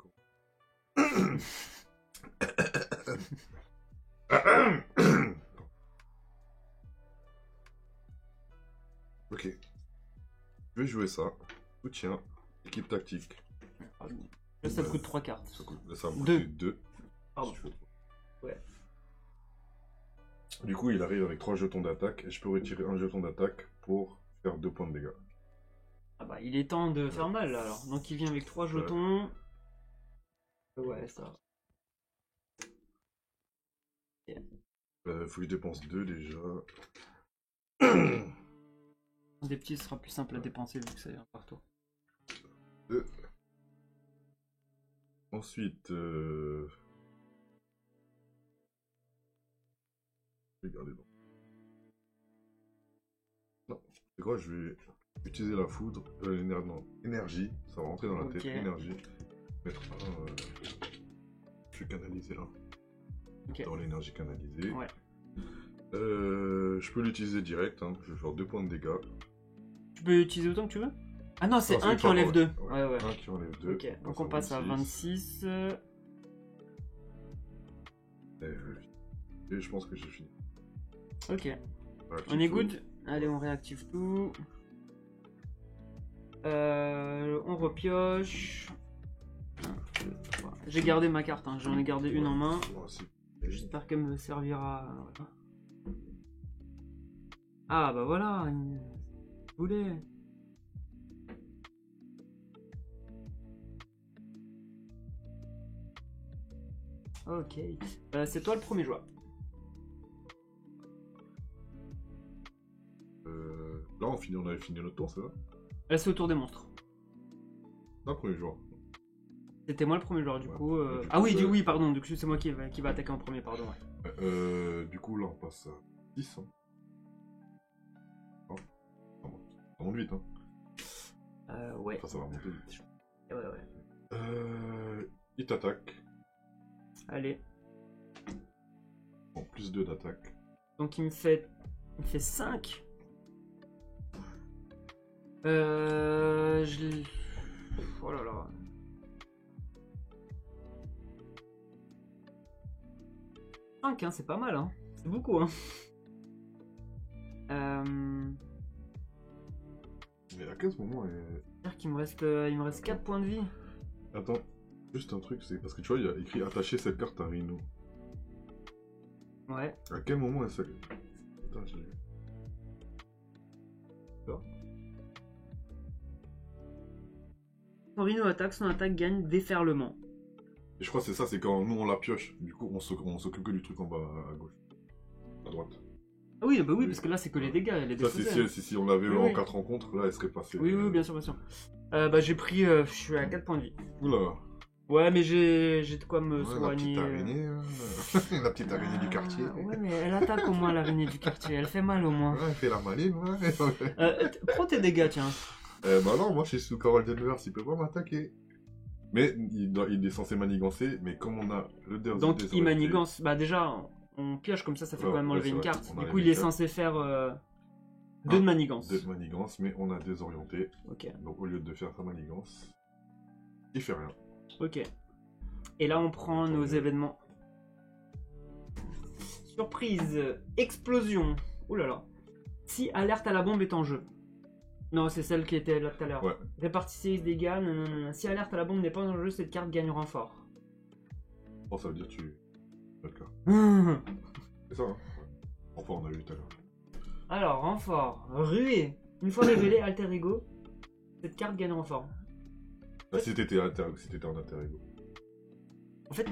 ok. Je vais jouer ça. Soutien. Équipe tactique. Là, ça te coûte 3 cartes. Ça me Deux. coûte 2. Pardon. Si Ouais. Du coup, il arrive avec 3 jetons d'attaque et je peux retirer un jeton d'attaque pour faire 2 points de dégâts. Ah bah, il est temps de faire mal, là, alors. Donc, il vient avec 3 jetons. Ouais, ça. Faut que je dépense 2 déjà. Des petits sera plus simple à dépenser vu que ça ira partout. 2. Ensuite, je vais garder donc. Non, c'est quoi? Je vais utiliser la foudre, énergie, ça va rentrer dans la tête, énergie. Mettre un, je vais canaliser un. Dans l'énergie canalisée. Ouais. Je peux l'utiliser direct, hein. Je vais faire 2 points de dégâts. Tu peux utiliser autant que tu veux? Ah non, c'est un qui enlève 2. Ouais. Un qui enlève 2. Ok, donc on passe à 26. Et je pense que j'ai fini. Ok. On est good? Allez, on réactive tout. On repioche. J'ai gardé ma carte, hein. J'en ai gardé une en main. J'espère qu'elle me servira. Ah bah voilà, vous voulez. Ok, c'est toi le premier joueur. Là on avait fini notre tour, c'est ça? Là c'est au tour des monstres. Non, premier joueur. C'était moi le premier joueur du coup. Du Ah coup, oui, oui, pardon, du coup c'est moi qui va attaquer en premier, pardon. Ouais. Du coup là on passe à 10. Hein. Oh. Ça monte vite, hein. Ouais. Enfin, ça va monter vite. Ouais. Il t'attaque. Allez. En plus 2 d'attaque. Donc il me fait 5. Oh là là. 5, hein, c'est pas mal, hein. C'est beaucoup, hein. Mais à quel moment C'est-à-dire qu'il me reste 4 points de vie. Attends, juste un truc, c'est parce que tu vois, il y a écrit attacher cette carte à Rhino. Ouais. À quel moment elle s'est... Putain, j'ai... Quand Rhino attaque, son attaque gagne déferlement. Et je crois que c'est ça, c'est quand nous on la pioche. Du coup, on s'occupe que du truc en bas à gauche. À droite. Ah oui, bah oui, parce que là c'est que les dégâts, les Ça, défausés. si on l'avait Oui, en oui. 4 rencontres, là elle serait passée. Oui, bien sûr, bien sûr. Bah j'ai pris... je suis à 4 points de vie. Oula. Ouais, mais j'ai de quoi me Ouais, soigner. la petite araignée, hein. La petite araignée du quartier. Ouais, mais elle attaque au moins l'araignée du quartier, elle fait mal au moins. Ouais, elle fait la maline, ouais. Prends tes dégâts, tiens. Bah non, moi je suis sous Carol Denvers, il peut pas m'attaquer. Mais il est censé manigancer, mais comme on a le Derby Donc des il orientés- manigance. Bah déjà, on pioche comme ça fait Ouais, quand même ouais, enlever c'est une vrai. carte. On a Du coup, enlevé il est une carte. censé faire 2 de manigance. 2 de manigance, mais on a désorienté. Ok. Donc au lieu de faire sa manigance, il fait rien. Ok. Et là, on prend Attends, nos mais- événements. Surprise, explosion. Ouh là là. Si alerte à la bombe est en jeu. Non, c'est celle qui était là tout à l'heure. Ouais. Répartissez les dégâts. Non. Si alerte à la bombe n'est pas en jeu, cette carte gagne renfort. Oh, ça veut dire tu... D'accord. C'est ça, hein. Ouais. Enfin, on a vu tout à l'heure. Alors, renfort. Ruée. Une fois révélé alter ego, cette carte gagne renfort. Là, si t'étais en alter ego. En fait,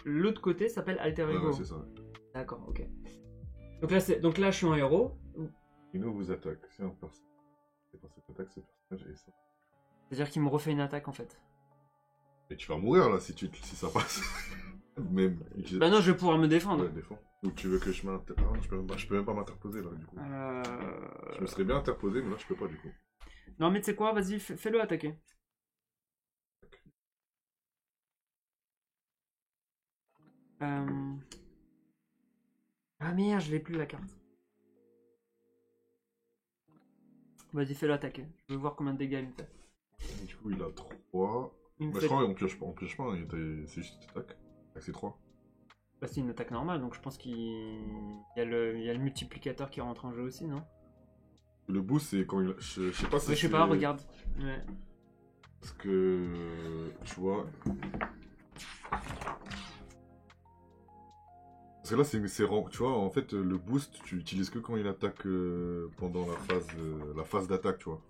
l'autre côté s'appelle alter Ouais, ego. ouais, c'est ça. D'accord, ok. Donc là, je suis un héros. Rhino vous attaque. Si un personnage est par cette attaque, ce personnage est ça. C'est-à-dire qu'il me refait une attaque en fait. Et tu vas mourir là si ça passe. Même. Bah non, je vais pouvoir me défendre. Ouais, défends. Ou tu veux que je m'interpose? Ah, je peux même pas m'interposer là du coup. Je me serais bien interposé, mais là je peux pas du coup. Non mais tu sais quoi, vas-y, fais-le attaquer. Ah merde, je l'ai plus la carte. Vas-y, fais-le attaquer. Je veux voir combien de dégâts il me fait. Et du coup, il a 3. Il me Bah, fait... je crois qu'on pioche pas, hein, c'est juste une attaque. Avec ses 3. Bah, c'est une attaque normale, donc je pense qu'il y a le multiplicateur qui rentre en jeu aussi, non? Le boost, c'est quand il. Je sais pas si. Ouais, je sais pas, regarde. Ouais. Parce que. Tu vois. Parce que là, tu vois, en fait, le boost, tu l'utilises que quand il attaque pendant la phase d'attaque, tu vois.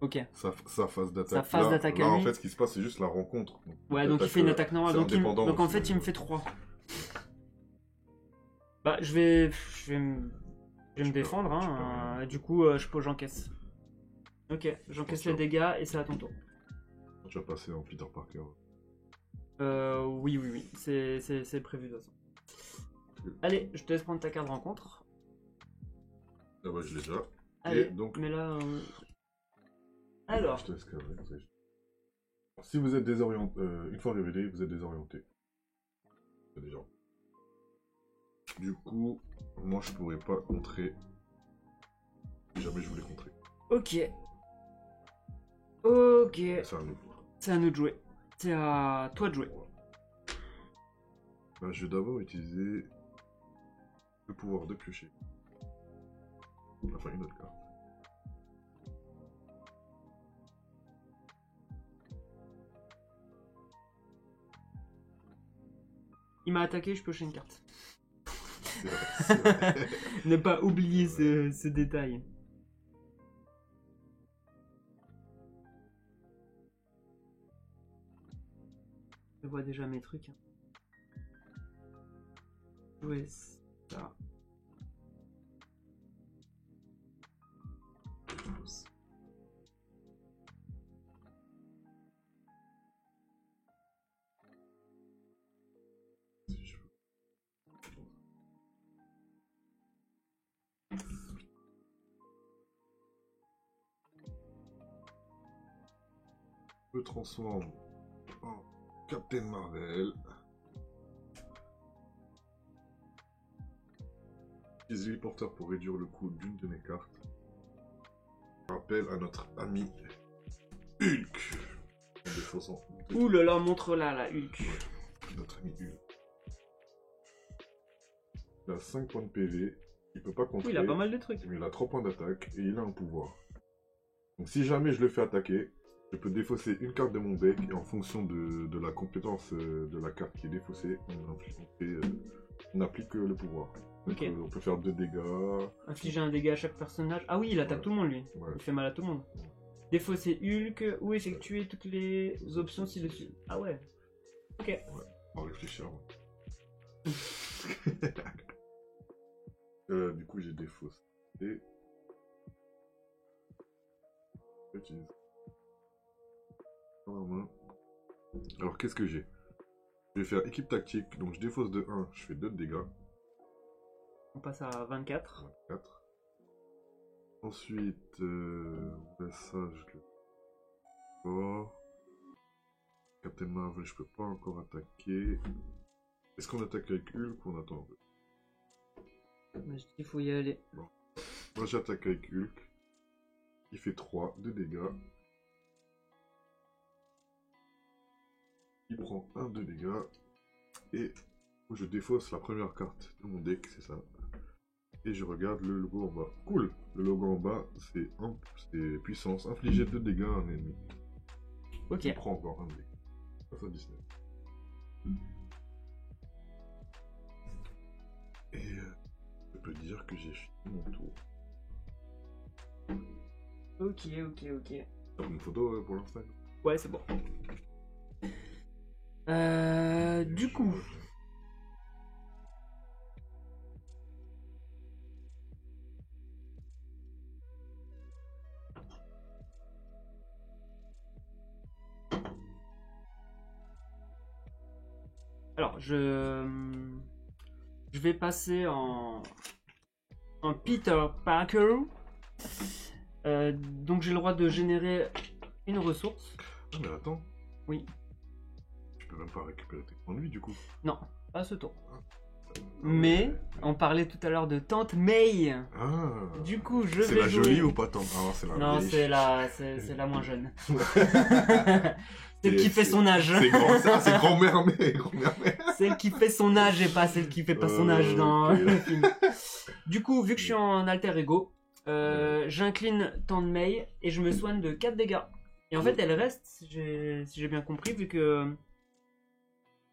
Ok. Sa phase d'attaque. Sa phase d'attaque à là, en lui. fait, ce qui se passe, c'est juste la rencontre. Ouais, donc il fait une attaque normale. c'est Donc, indépendant, donc en c'est- fait, il me fait 3. Bah, je vais me défendre, hein. Du coup, j'encaisse. Ok, j'encaisse les dégâts et c'est à ton tour. Tu vas passer en Peter Parker. Oui. C'est prévu de toute façon. Allez, je te laisse prendre ta carte de rencontre. Ah bah, je l'ai déjà. Allez, donc- mais là... Alors, Je te laisse cadrer, comme ça. Si vous êtes désorienté, une fois révélé, vous êtes désorienté. Déjà. Du coup, moi je pourrais pas contrer. Si jamais je voulais contrer. ok. C'est un autre. C'est à nous de jouer. C'est à toi de jouer. Bah, je vais d'abord utiliser le pouvoir de piocher. Enfin, une autre carte. Il m'a attaqué, je pioche une carte. C'est vrai, c'est vrai. Ne pas oublier ce détail. Je vois déjà mes trucs. Jouer ça. Si je veux. Je me transforme en Captain Marvel. Utilise l'héliporteur pour réduire le coût d'une de mes cartes. Rappel à notre ami Hulk. En défaussant Ouh là là, montre là, la Hulk. notre ami Hulk. Il a 5 points de PV. Il peut pas contrer. Oui, il a pas mal de trucs. Mais il a 3 points d'attaque et il a un pouvoir. Donc si jamais je le fais attaquer, je peux défausser une carte de mon deck et en fonction de la compétence de la carte qui est défaussée, on applique le pouvoir. Donc, Ok. on peut faire 2 dégâts. Infliger un dégât à chaque personnage. Ah oui, il attaque Ouais. tout le monde lui. Ouais. Il fait mal à tout le monde. Défausser Hulk ou effectuer toutes les options ci-dessus. Ah ouais. Ok. On va réfléchir. Du coup, j'ai défaussé. J'utilise. Dans la main. Alors, qu'est-ce que j'ai? Je vais faire équipe tactique. Donc, je défausse de 1. Je fais 2 de dégâts. On passe à 24. 24. Ensuite, ça, je le fais. Captain Marvel, je peux pas encore attaquer. Est-ce qu'on attaque avec Hulk ou on attend un peu? Je dis qu'il faut y aller. Moi, j'attaque avec Hulk. Il fait 3 de dégâts. Il prend 1 de dégâts. Et je défausse la première carte de mon deck, c'est ça. Et je regarde le logo en bas. Cool! Le logo en bas, c'est puissance. Infliger 2 dégâts à un ennemi. Ok. Il prend encore 1 de dégâts. Ça, 19. Et je peux dire que j'ai fini mon tour. Ok. T'as une photo pour l'instant? Ouais, c'est bon. Du coup. Alors, je vais passer en Peter Parker. Donc j'ai le droit de générer une ressource. Ah, mais attends. Oui. Je peux même pas récupérer tes points de vie du coup. Non, pas ce tour. Ah, Mais ouais. on parlait tout à l'heure de Tante May. Ah. Du coup, je C'est vais la jouer. jolie ou pas tant? Ah, c'est la Non, vieille. c'est la moins jeune. Celle qui fait C'est- son âge. C'est grand, ça, c'est grand-mère, mais grand-mère. Celle qui fait son âge et pas celle qui fait pas son âge dans Ok. le film. Du coup, vu que je suis en alter ego, j'incline Tante May et je me soigne de 4 dégâts. Et en fait, elle reste, si j'ai bien compris, vu que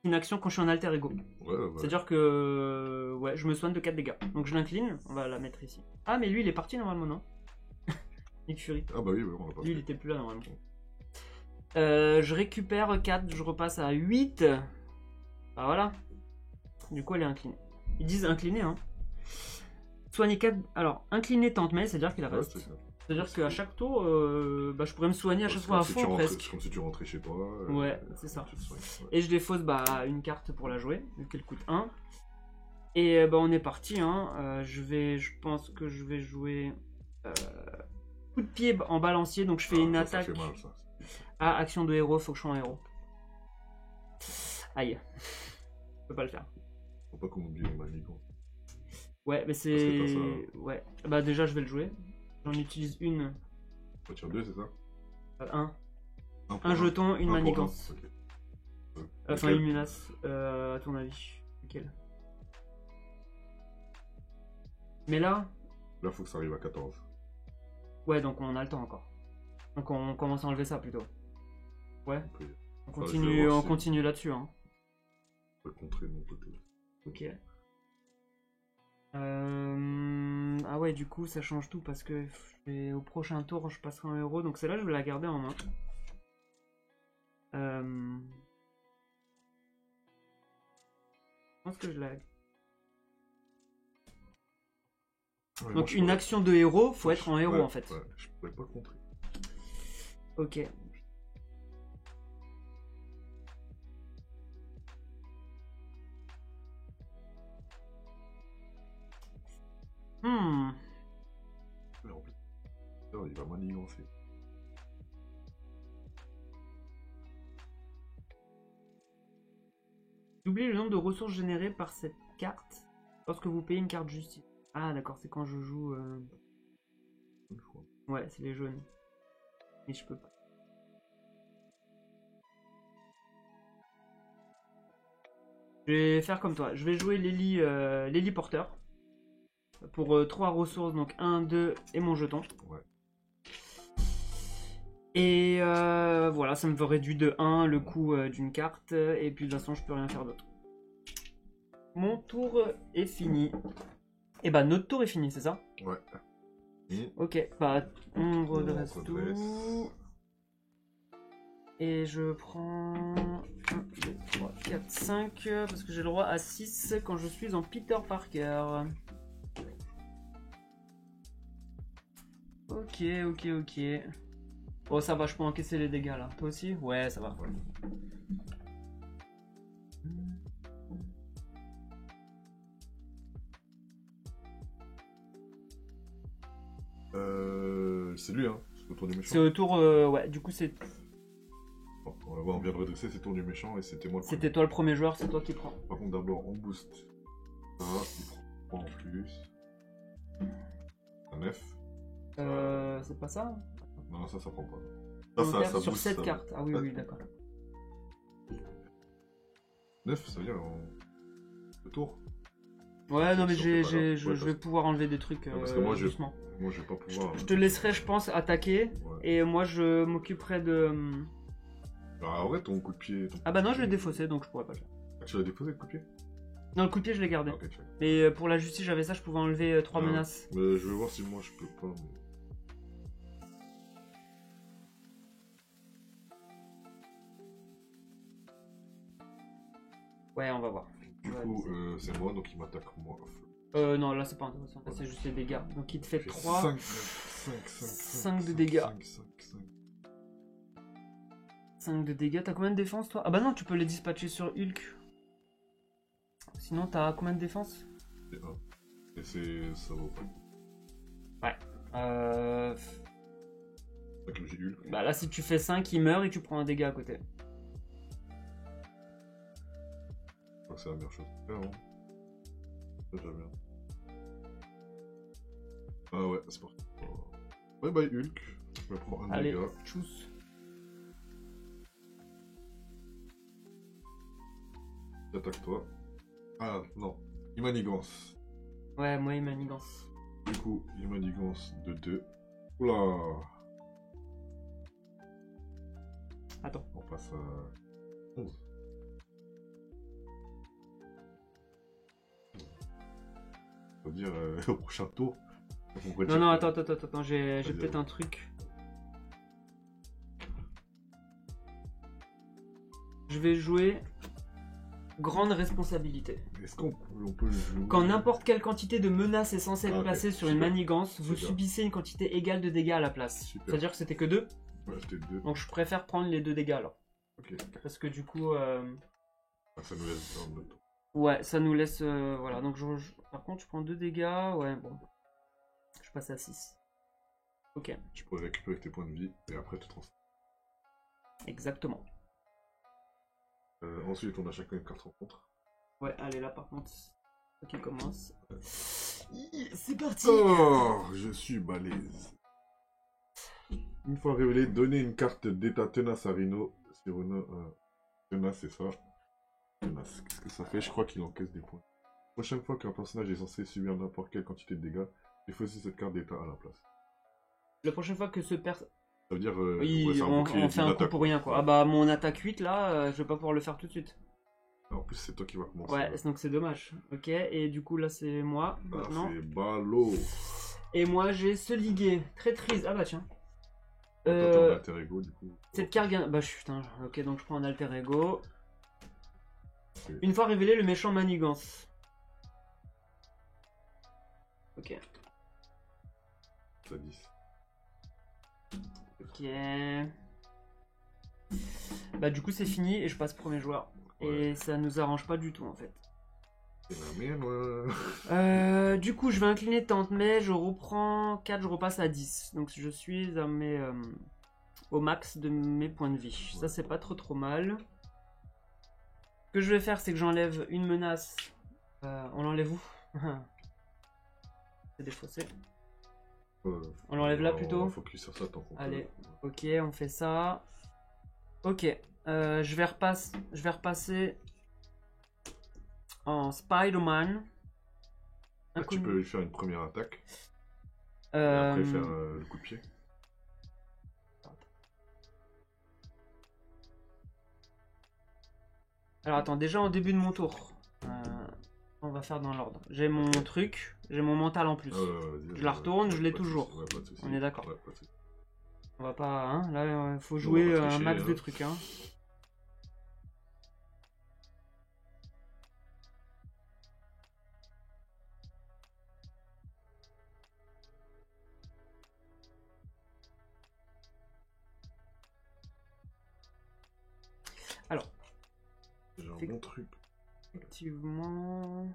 c'est une action quand je suis en alter ego. Ouais. C'est-à-dire que ouais, je me soigne de 4 dégâts. Donc je l'incline, on va la mettre ici. Ah, mais lui, il est parti normalement, non? Nick Fury. Ah bah oui, on va pas. Lui, il était plus là normalement. Je récupère 4, je repasse à 8. Bah voilà. Du coup, elle est inclinée. Ils disent incliné, hein. Soigner 4. Alors, incliné Tante May, c'est-à-dire qu'il Ouais, reste. c'est ça. C'est-à-dire qu'à chaque tour, bah, je pourrais me soigner à chaque C'est fois à comme si tu fond rentrais- presque. C'est comme si tu rentrais chez toi. Ouais, c'est ça. tu te soignes, ouais. Et je défausse une carte pour la jouer, vu qu'elle coûte 1. Et bah, on est parti. Hein. Je pense que je vais jouer coup de pied en balancier. Donc je fais une Ça attaque fait mal, ça. à action de héros. Faut que je sois un héros. Aïe. Je peux pas le faire. Faut pas qu'on oublie les manigants. Ouais, mais Parce que c'est. t'as Ouais. Bah, déjà, je vais le jouer. J'en utilise une. Retire 2, c'est ça? Un. pour Un jeton, une pour manigance. ok. Enfin, Lequel? une menace. À ton avis. Lequel? Mais là. Là, faut que ça arrive à 14. Ouais, donc on a le temps encore. Donc on commence à enlever ça plutôt. Ouais. On peut, On Enfin, je continue, vais voir on si- continue là-dessus. Hein. on peut contrer de mon côté. Ok. Ah ouais, du coup, ça change tout parce que au prochain tour, je passerai un héros. Donc celle-là, je vais la garder en main. Je pense que je la. Ouais, moi, Donc je une pourrais- action de héros, faut être en héros Ouais, en fait. Ouais, je pourrais pas contrer. Ok. Hmm. Mais en plus, il va manigancer. Doublez le nombre de ressources générées par cette carte lorsque vous payez une carte justice. Ah d'accord, c'est quand je joue... Une fois. Ouais, c'est les jaunes. Mais je peux pas. Je vais faire comme toi. Je vais jouer Lily Porter. Pour 3 ressources, donc 1, 2 et mon jeton. Ouais. Et voilà, ça me réduit de 1 le coût d'une carte. Et puis de toute façon, je peux rien faire d'autre. Mon tour est fini. Et bah, notre tour est fini, c'est ça? Ouais. Et Ok, bah, on redresse redresse. tout. Et je prends 1, 2, 3, 4, 5. Parce que j'ai le droit à 6 quand je suis en Peter Parker. Ok. Oh, ça va, je peux encaisser les dégâts là. Toi aussi? Ouais, ça va. Ouais. C'est lui, hein. C'est au tour du méchant. C'est au tour. Ouais, du coup, c'est. Bon, on vient de redresser, c'est le tour du méchant et c'était moi le premier. C'était toi le premier joueur, c'est toi qui prends. Par contre, d'abord, on booste. Ça, il prend en plus. Un 9. C'est pas ça? Non, ça prend pas. Volontaire Ça sur booste, 7 ça. cartes. Ah oui, d'accord. 9, ça veut dire le tour. Ouais, non, mais Sur tes valeurs. je Ouais, vais pouvoir enlever des trucs parce que moi, doucement. Moi, je vais pas pouvoir. Je te laisserai, je pense, attaquer. Ouais. Et moi, je m'occuperai de. Ah, en vrai, ton coup de pied. Ah bah non, je l'ai défaussé, donc je pourrais pas le faire. Ah, tu l'as déposé le coup de pied? Non, le coup de pied, je l'ai gardé. Ah, ok, tu l'as. Mais pour la justice, j'avais ça, je pouvais enlever 3 Ah, menaces. Mais je vais voir si moi je peux pas. Mais... Ouais, on va voir. Du Ouais, coup, c'est- c'est moi, donc il m'attaque moi. Non, là, c'est pas intéressant. Là, c'est juste les dégâts. Donc, il te fait 3. 5 de dégâts. 5. 5 de dégâts. T'as combien de défense, toi? Ah bah non, tu peux les dispatcher sur Hulk. Sinon, t'as combien de défense? Et 1. Et ça vaut pas. Euh... Pas que j'ai eu. Bah là, si tu fais 5, il meurt et tu prends un dégât à côté. Je crois que c'est la meilleure chose à faire, hein. Déjà bien. Ah ouais, c'est parti. Bye bye Hulk. Je me prends un Allez, dégât. tchuss. J'attaque toi. Ah non, il manigance. Ouais, moi, il manigance. Du coup, il manigance de 2. Oula. Attends. On passe à 11. Faut dire au prochain tour. Non, attends, j'ai Vas-y, peut-être vas-y. un truc. Je vais jouer grande responsabilité. Est-ce qu'on peut le jouer? Quand n'importe quelle quantité de menace est censée être Ah, ok, placée sur une super. manigance, vous Super. subissez une quantité égale de dégâts à la place. Super. C'est-à-dire que c'était que 2. Ouais, c'était 2. Donc je préfère prendre les 2 dégâts alors. Ok. Parce que du coup, Ah, ça nous laisse dans notre tour. ouais, ça nous laisse. Voilà, donc par contre, je prends 2 dégâts. Ouais, bon. Je passe à 6. Ok, Tu pourrais récupérer tes points de vie et après te transformer. exactement. Ensuite, on a chacun une carte rencontre. Ouais, allez, là par contre, ok, commence. C'est parti! Oh, je suis balèze. Une fois révélé, donnez une carte d'état tenace à Rhino. Si Rhino, tenace, c'est ça. Tenace. Qu'est-ce que ça fait? Je crois qu'il encaisse des points. Prochaine fois qu'un personnage est censé subir n'importe quelle quantité de dégâts, il faut aussi cette carte d'état à la place. La prochaine fois que ce perso. Ça veut dire. Oui, ouais, c'est un on bouclier fait un d'une coup attaque, pour rien quoi. Ah bah mon attaque 8 là, je vais pas pouvoir le faire tout de suite. En plus, c'est toi qui vas commencer. Ouais, donc c'est dommage. Ok, et du coup là c'est moi Ah, maintenant. c'est ballot. Et moi j'ai ce ligué. Très triste. Ah bah tiens. Toi, t'as un alter ego, du coup. Cette carte gagne. Bah putain, ok, donc je prends un alter ego. Ok. Une fois révélé, le méchant manigance. Ok. Ça 10. Ok. Bah du coup c'est fini et je passe premier joueur. Et ça nous arrange pas du tout en fait. C'est la mienne, ouais. Du coup je vais incliner tente mais je reprends 4, je repasse à 10. Donc je suis à au max de mes points de vie. Ça c'est pas trop mal. Ce que je vais faire c'est que j'enlève une menace. On l'enlève où? C'est défaussé. On l'enlève là plutôt. On va focus sur ça tant qu'on peut. Allez, ok, on fait ça. Ok, je vais repasser en Spider-Man. Ah, tu Inconnu. peux lui faire une première attaque. Et après faire le coup de pied. Alors attends, déjà au début de mon tour, on va faire dans l'ordre. J'ai mon truc, j'ai mon mental en plus. Je la retourne, je l'ai toujours. Ouais, pas de soucis. On est d'accord. Ouais, pas de soucis. On va pas, hein, là, faut On jouer va pas un tricher, max de hein. trucs, hein. Alors, J'ai un Fait- bon truc. effectivement...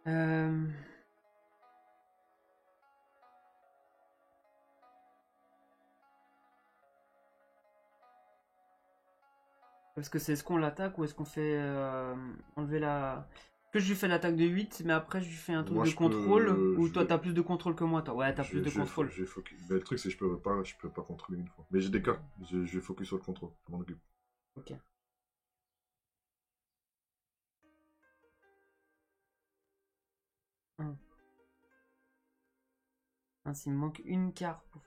Euh, Parce que c'est est-ce qu'on l'attaque ou est-ce qu'on fait enlever la... Que je lui fais l'attaque de 8, mais après je lui fais un truc Moi, de je peux- contrôle, ou je toi vais- t'as plus de contrôle que moi, toi. Ouais, t'as plus de contrôle. Je vais focus. Mais le truc, c'est que je peux pas contrôler une fois. Mais j'ai des cartes. Je vais focus sur le contrôle. Je m'en occupe. Ok. Ainsi, il me manque une carte pour...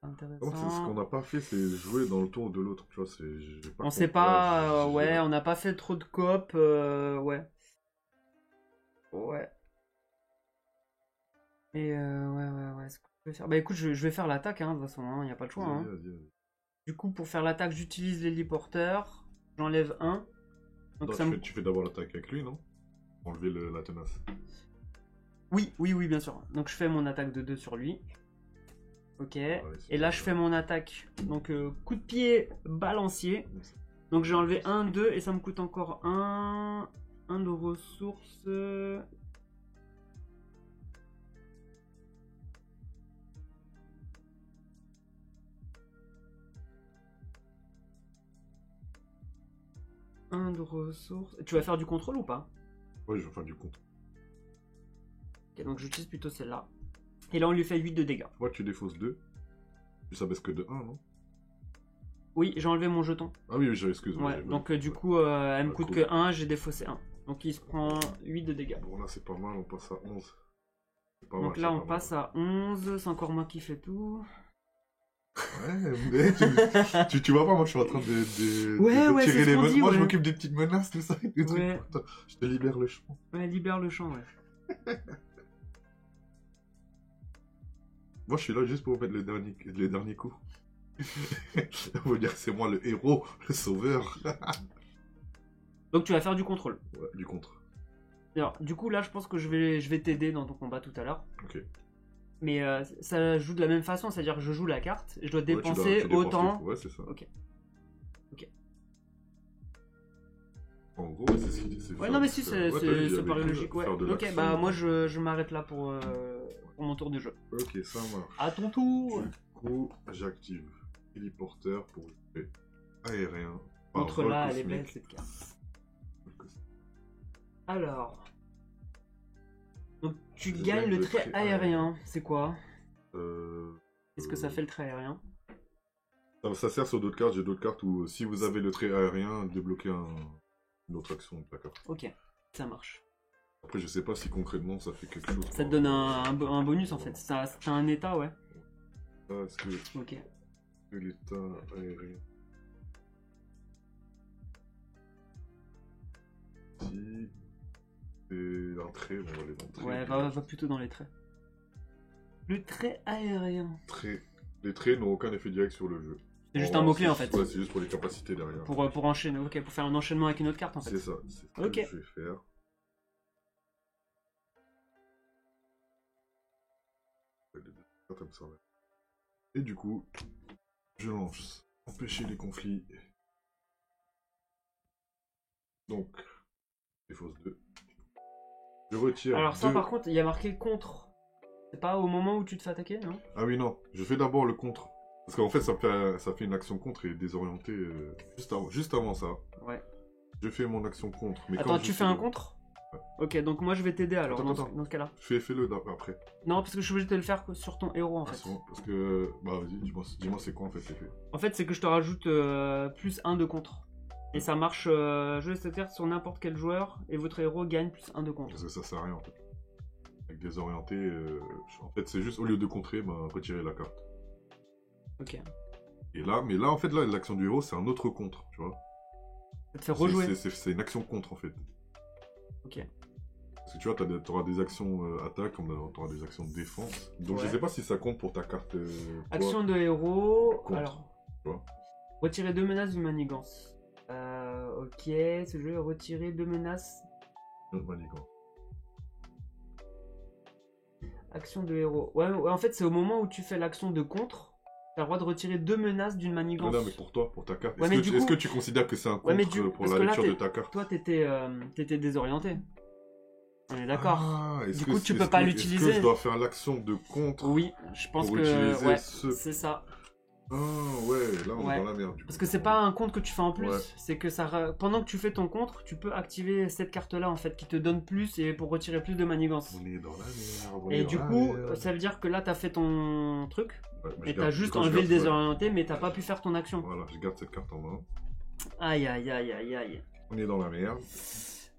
Intéressant. Non, c'est ce qu'on n'a pas fait, c'est jouer dans le tour de l'autre. Tu vois, j'ai pas On sait compris. pas, Ouais, ouais, on n'a pas fait trop de coop, ouais. Ouais. Et ouais, ce que je vais faire... Bah écoute, je vais faire l'attaque, hein, de toute façon, il n'y a pas le choix. Vas-y, Hein. vas-y. Du coup, pour faire l'attaque, j'utilise l'héliporteur, j'enlève un. Donc Non, ça me... tu fais d'abord l'attaque avec lui, non? Enlever la tenace. Oui, bien sûr. Donc je fais mon attaque de 2 sur lui. Ok. Ouais, Et là, je fais mon attaque. Donc coup de pied balancier. Donc j'ai enlevé 1, 2 et ça me coûte encore 1 de ressources. Un de ressources. Tu vas faire du contrôle ou pas? Ouais, je vais faire du compte. Ok, donc j'utilise plutôt celle-là. Et là, on lui fait 8 de dégâts. Moi, tu défausses 2. Ça baisse que de 1, non? Oui, j'ai enlevé mon jeton. Ah oui, excuse-moi. Ouais, donc du coup, elle me coûte cool. que 1, j'ai défaussé 1. Donc il se prend 8 de dégâts. Bon, là, c'est pas mal, on passe à 11. C'est pas Donc mal, là, c'est on pas passe à 11. C'est encore moi qui fais tout. mal. Ouais, mais tu vois pas, moi, je suis en train de Ouais, tirer c'est ce les qu'on menaces. dit, Moi, je ouais. m'occupe des petites menaces, tout ça. Des trucs. Ouais. Attends, je te libère le champ. Ouais, libère le champ, ouais. Moi, je suis là juste pour mettre les derniers coups. On veut dire que c'est moi le héros, le sauveur. Donc tu vas faire du contrôle. Ouais, du contre. Alors, du coup, là, je pense que je vais t'aider dans ton combat tout à l'heure. Ok. Mais ça joue de la même façon, c'est-à-dire que je joue la carte, je dois Ouais, dépenser tu dépenses autant. tout. Ouais, c'est ça. Ok. En gros, c'est ce qu'il dit. Ouais, non, mais si, c'est paraît avec logique, ouais. faire de Ok, l'action. bah moi je m'arrête là pour mon tour de jeu. Ok, ça marche. À ton tour. Du coup, j'active héliporteur pour jouer aérien. Contre vol là, elle est cosmique. belle cette carte. Alors. Donc tu Je gagnes gagne le le trait trait aérien. C'est quoi? Euh, Qu'est-ce que ça fait le trait aérien? ça sert sur d'autres cartes. J'ai d'autres cartes où si vous avez le trait aérien, débloquez une autre action de la carte. Ok, ça marche. Après, je sais pas si concrètement ça fait quelque chose. Ça te donne un bonus en fait. Ça, t'as un état, ouais. Ah, est-ce que Ok. l'état aérien. Si. C'est un trait, on va aller dans le trait. Ouais, va plutôt dans les traits. Le trait aérien. Les traits n'ont aucun effet direct sur le jeu. C'est juste un mot-clé en fait. Ouais, c'est juste pour les capacités derrière. Pour enchaîner, ok, pour faire un enchaînement avec une autre carte en fait. C'est ça, c'est ce Ok. que je vais faire. Comme ça, ouais. Et du coup, je lance empêcher les conflits. Donc, défausse 2. Je retire. Alors ça 2. par contre, il y a marqué contre. C'est pas au moment où tu te fais attaquer, non? Ah oui, non, je fais d'abord le contre. Parce qu'en fait, ça fait une action contre et désorienté juste avant ça. Ouais. Je fais mon action contre. Mais Attends, quand tu je fais un le- contre? Ok, donc moi je vais t'aider alors Attends, dans, attends. dans ce cas-là. Fais-le après. Non, parce que je suis obligé de te le faire sur ton héros en Ah, fait. c'est bon, parce que. Bah, vas-y, dis-moi c'est quoi en fait l'effet. En fait, c'est que je te rajoute plus 1 de contre. Et ça marche, jouez cette carte sur n'importe quel joueur et votre héros gagne plus 1 de contre. Parce que ça sert à rien en fait. Avec désorienté, en fait c'est juste au lieu de contrer, bah, retirer la carte. Ok. Et là, mais là en fait, là, l'action du héros c'est un autre contre, tu vois. Ça te fait rejouer. C'est une action contre en fait. Ok. Parce que tu vois, t'auras des actions attaque, comme t'auras des actions de défense. Donc je sais pas si ça compte pour ta carte. Action de héros. Contre. Alors. Tu vois. Retirer 2 menaces d'une manigance. Ok, ce jeu retirer 2 menaces. Manigance. Action de héros. Ouais, en fait, c'est au moment où tu fais l'action de contre, t'as le droit de retirer 2 menaces d'une manigance. Non, mais pour toi, pour ta carte. Ouais, Est-ce que tu considères que c'est un contre pour la lecture de ta carte? Toi, t'étais désorienté. On est d'accord. Ah, du coup, tu peux pas l'utiliser. Est-ce que je dois faire l'action de contre? Oui, je pense pour que utiliser ouais, ce... c'est ça. Ah ouais, là on est dans la merde. Du coup. Parce que c'est pas un contre que tu fais en plus, Ouais. c'est que ça pendant que tu fais ton contre, tu peux activer cette carte-là en fait qui te donne plus et pour retirer plus de manigance. On est dans la merde. Et du coup, ça veut dire que là t'as fait ton truc ouais, et t'as juste enlevé le désorienté, mais t'as pas pu faire ton action. Voilà, je garde cette carte en main. Aïe aïe aïe aïe aïe. On est dans la merde.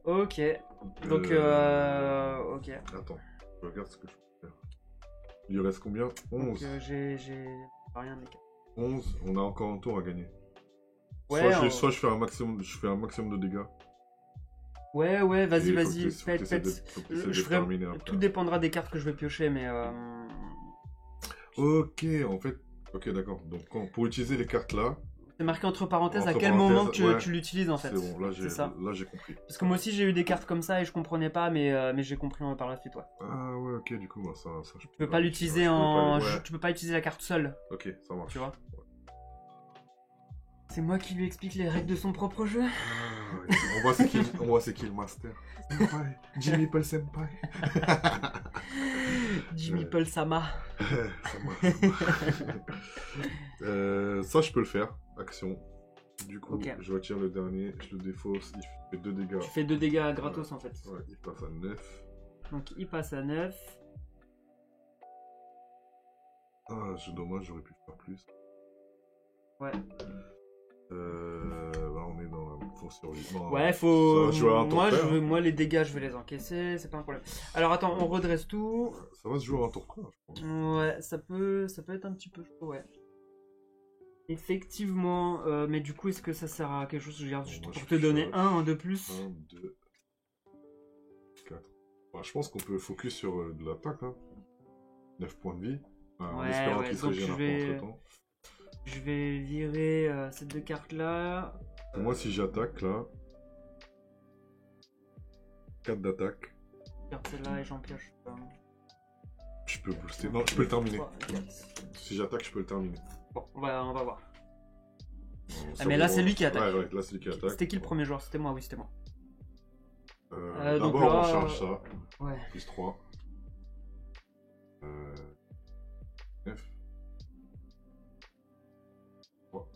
Ok. Donc ok. Attends, je regarde ce que je peux faire. Il lui reste combien? 11. Donc j'ai rien les cartes. 11, on a encore un tour à gagner. Ouais, soit je fais un maximum, de dégâts. Ouais, vas-y, pète. Tout dépendra des cartes que je vais piocher, mais Ok, en fait, ok, d'accord. Donc pour utiliser les cartes là, c'est marqué entre parenthèses à quel moment tu l'utilises en fait. C'est bon, là j'ai compris. Parce que moi aussi j'ai eu des cartes comme ça et je comprenais pas, mais j'ai compris par la suite, ouais. Ah ouais, ok, du coup, ça je peux pas l'utiliser tu peux pas utiliser la carte seule. Ok, ça marche. Tu vois. C'est moi qui lui explique les règles de son propre jeu. Ah, ouais. On voit c'est qui le master. Senpai. Jimmy Paul Senpai. Jimmy Paul Sama. Ça je peux le faire. Action. Du coup, okay. Je retire le dernier, je le défausse, il fait 2 dégâts. Tu fais 2 dégâts gratos en fait. Ouais, il passe à 9. Donc il passe à 9. Ah, c'est dommage, j'aurais pu faire plus. Ouais. Là on est dans la... Faut survivre. Ouais, faut... Moi, les dégâts, je vais les encaisser, c'est pas un problème. Alors attends, on redresse tout. Ça va se jouer à un tour près, je pense. Ouais, ça peut être un petit peu chaud, ouais. Effectivement, mais du coup, est-ce que ça sert à quelque chose? Je regarde juste pour te donner un de plus. 1, 2, 4. Bah, je pense qu'on peut focus sur de l'attaque, hein. 9 points de vie. En espérant qu'il se régénère pas entre temps. Je vais virer ces 2 cartes là. Moi, si j'attaque là, 4 d'attaque. Je garde celle-là et j'en pioche. Je peux booster. Non, je peux le terminer. 3, si j'attaque, je peux le terminer. Bon, on va voir. Mais là, c'est lui qui attaque. Ouais, là, c'est lui qui attaque. C'était qui le premier joueur? C'était moi, oui, c'était moi. D'abord, on charge ça. Ouais. Plus 3. 9. 3.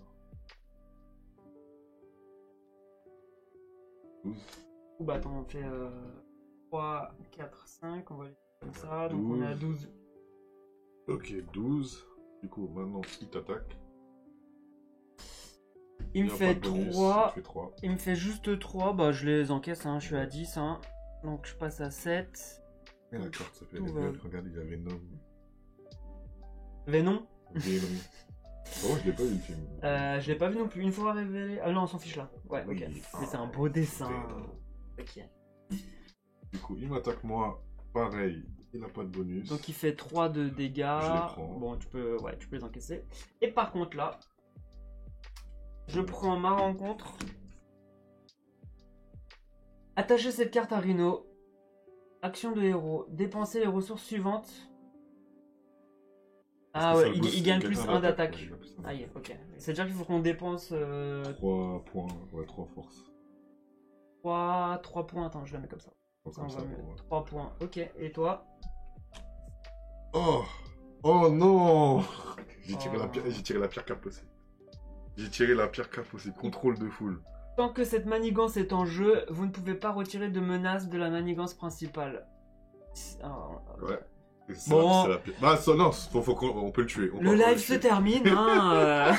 12. Bah attends, on fait 3, 4, 5, on va aller comme ça, donc 12. On est à 12. Ok, 12. Du coup, maintenant, il t'attaque. Il me fait 3. Il me fait juste 3, bah je les encaisse, hein, je suis à 10. Hein. Donc je passe à 7. Et la carte s'appelle regarde, il y a Venom. Venom? Venom. Moi, je l'ai pas vu le film. Je l'ai pas vu non plus, une fois révélé. Ah non, on s'en fiche là. Ouais, ok. Mais c'est un beau dessin. Ok. Du coup, il m'attaque moi, pareil, il n'a pas de bonus. Donc il fait 3 de dégâts. Je les prends. Bon, tu peux les encaisser. Et par contre là, je prends ma rencontre. Attacher cette carte à Rhino. Action de héros. Dépenser les ressources suivantes. Ah ouais, il gagne plus 1 d'attaque. Aïe, ok. C'est-à-dire qu'il faut qu'on dépense... 3 points, ouais, 3 forces. 3 points, attends, je la mets comme ça. Comme ça, 3 points, ok. Et toi? Oh non. J'ai tiré la pire carte possible. J'ai tiré la pire carte possible. Contrôle de foule. Tant que cette manigance est en jeu, vous ne pouvez pas retirer de menace de la manigance principale. Ouais. Et ça, Bon. c'est la pire. Bah, ça, non, on peut le tuer. Le live se termine, hein.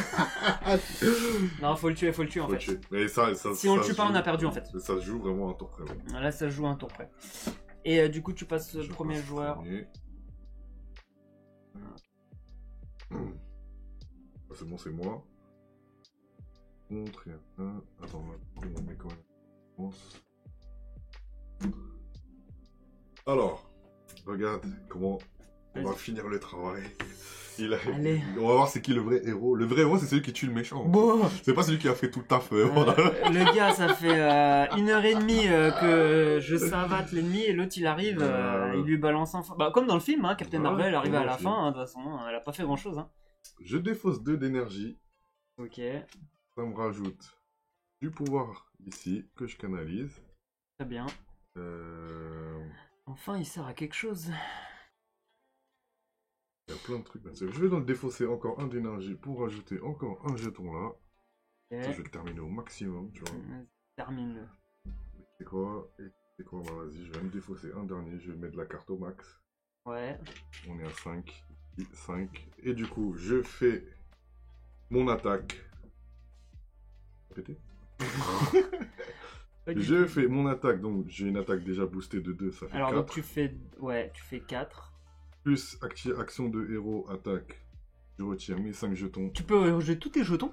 Non, faut le tuer en Faut le fait. tuer. Mais ça, Si on le ça tue pas, se on a joue- perdu en fait. Ça se joue vraiment un tour près. Ouais. Là, ça se joue un tour près. Et du coup, tu passes Je premier passe joueur. premier. Ah, c'est bon, c'est moi. Contre, il y a un. Attends, là, on met quand même. Pense. Alors, regarde comment on va Vas-y. finir le travail. Allez. On va voir c'est qui le vrai héros. Le vrai héros, c'est celui qui tue le méchant. Bon. C'est pas celui qui a fait tout le taf. Voilà. Le gars, ça fait 1h30 que je savate l'ennemi et l'autre il arrive, il lui balance un... Bah, comme dans le film, hein, Captain Ouais, Marvel arrive comme à dans la le fin, hein, de toute façon, hein, elle a pas fait grand chose. Hein. Je défausse 2 d'énergie. Ok, Ça me rajoute du pouvoir ici que je canalise. très bien. Euh, Enfin, il sert à quelque chose. Il y a plein de trucs. Je vais donc défausser encore 1 d'énergie pour rajouter encore un jeton là. Ok, Ça, je vais le terminer au maximum, tu vois. termine. C'est quoi? Bah, vas-y, je vais me défausser un dernier. Je vais mettre la carte au max. Ouais, On est à 5. 5. Et du coup, je fais mon attaque. Répétez. pas du Je tout. fais mon attaque. Donc, j'ai une attaque déjà boostée de 2. Ça fait Alors 4. donc tu fais... Ouais, tu fais 4. Plus action de héros, attaque. Je retire mes 5 jetons. Tu peux rejouer tous tes jetons.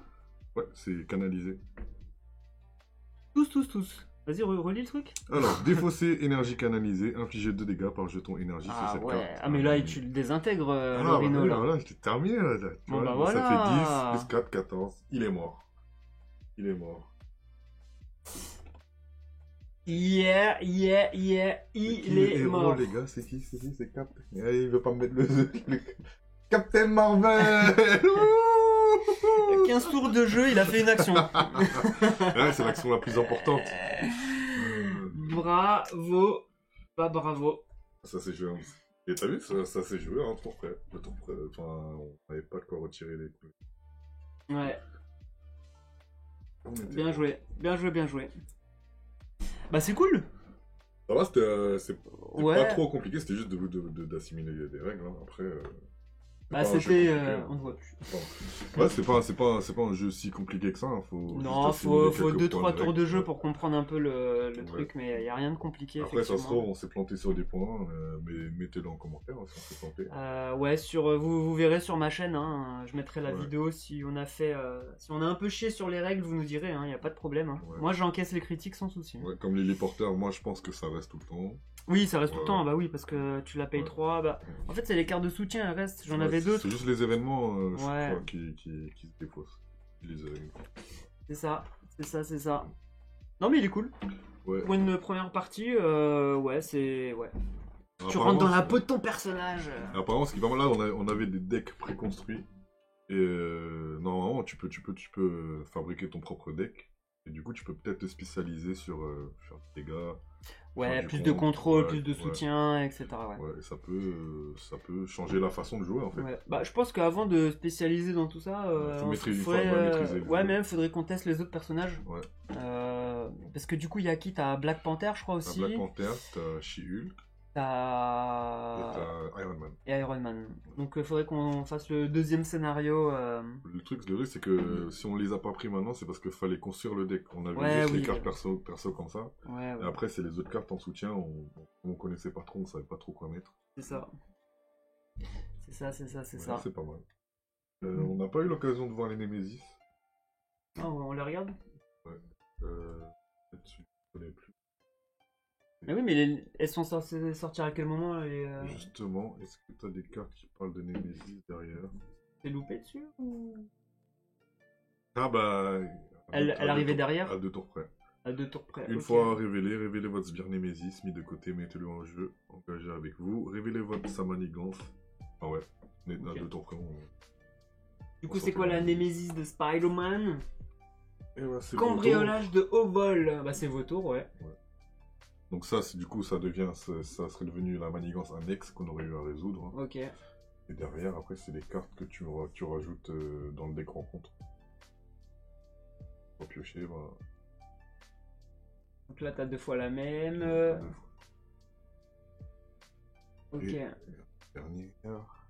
Ouais, c'est canalisé. Tous. Vas-y, relis le truc. Alors, défausser énergie canalisée, infliger 2 dégâts par jeton énergie sur Ah cette ouais, carte. ah mais là tu le désintègres, Ah, le bah rhino oui, là. voilà, j'étais terminé là. Tu Bon, vois, bah donc ça voilà. fait 10 plus 4, 14. Il est mort. Il est mort. Yeah, C'est qui il le est héros, mort. les gars, c'est qui? C'est Captain. Il veut pas me mettre le Captain Marvel. 15 tours de jeu, il a fait une action. Ouais, c'est l'action la plus importante. Bravo. Pas bravo. Ça s'est joué. Et t'as vu, ça s'est joué un tour près. Le tour près. Enfin, on n'avait pas de quoi retirer les coups. Ouais, On était bien bon. joué. Bien joué. Bah c'est cool. Ça va, c'est Ouais. pas trop compliqué, c'était juste d'assimiler des règles. Hein. Après, Bah pas un jeu c'était... compliqué, hein. on ne voit plus. Ouais, c'est pas un jeu si compliqué que ça. Hein. Non, juste faut assimiler quelques 2-3 points de tours de règles, jeu ouais. pour comprendre un peu le Ouais. truc, mais il n'y a rien de compliqué. Après, ça se effectivement. trouve, on s'est planté sur des points, mais mettez-le en commentaire hein, si on s'est planté. Ouais, vous verrez sur ma chaîne, hein, je mettrai la Ouais. vidéo si on a fait, si on a un peu chié sur les règles, vous nous direz, il n'y a pas de problème. Hein. Ouais. Moi j'encaisse les critiques sans souci. Ouais, comme les porteurs, moi je pense que ça reste tout le temps. Oui, ça reste tout le Ouais. temps, bah oui, parce que tu la payes Ouais. 3, bah... En fait c'est les cartes de soutien, elles restent, j'en Ouais, avais d'autres. C'est juste les événements, je Ouais. crois, qui se défaussent. Les événements. C'est ça. Non mais il est cool. Ouais. Pour une première partie, ouais, c'est... Ouais. Tu Apparemment, rentres dans la c'est- peau de ton personnage. Apparemment, ce qui est pas mal là, on avait des decks préconstruits. Et normalement, tu peux fabriquer ton propre deck. Et du coup, tu peux peut-être te spécialiser sur faire des dégâts. Ouais, faire du plus de compte, contrôle, ouais, plus de ouais. soutien, etc. Ouais. Ouais, et ça peut changer la façon de jouer en fait. Ouais. Bah, je pense qu'avant de spécialiser dans tout ça, Faut on maîtriser- faudrait, faut maîtriser le ouais, jeu. même faudrait qu'on teste les autres personnages. Ouais. Parce que du coup, il y a qui? T'as Black Panther, je crois T'as aussi. Black Panther, t'as She-Hulk, et T'as t'as Iron Man. et Iron Man. Donc, faudrait qu'on fasse le deuxième scénario. Le truc, c'est que si on les a pas pris maintenant, c'est parce qu'il fallait construire le deck. On avait Ouais, juste oui. les cartes perso comme ça. Ouais, Et après, c'est les autres cartes en soutien, on connaissait pas trop, on savait pas trop quoi mettre. c'est ça. C'est ça. Ouais, c'est pas mal. On n'a pas eu l'occasion de voir les Nemesis. Ah, on les regarde? Là-dessus, je connais plus. Mais oui, mais elles sont censées sortir à quel moment Justement, est-ce que tu as des cartes qui parlent de Nemesis derrière? T'es loupé dessus ou... Ah bah... Elle à deux arrivait tours- derrière? À 2 tours près. À 2 tours près. Une ok. fois révélé votre sbire Nemesis, mis de côté, mettez-le en jeu, engagé avec vous. Révélez sa manigance. Ah ouais, mais à Ok. 2 tours près, Du coup, c'est quoi la némésis de Spider-Man? Et ouais, c'est Cambriolage de haut vol. Bah, c'est vautour, ouais. Donc ça, du coup, ça serait devenu la manigance annexe qu'on aurait eu à résoudre. Ok. Et derrière, après, c'est les cartes que tu rajoutes dans le deck rencontre. Pour piocher, bah... Donc là, t'as 2 fois la même. deux fois. Ok. Et Dernière.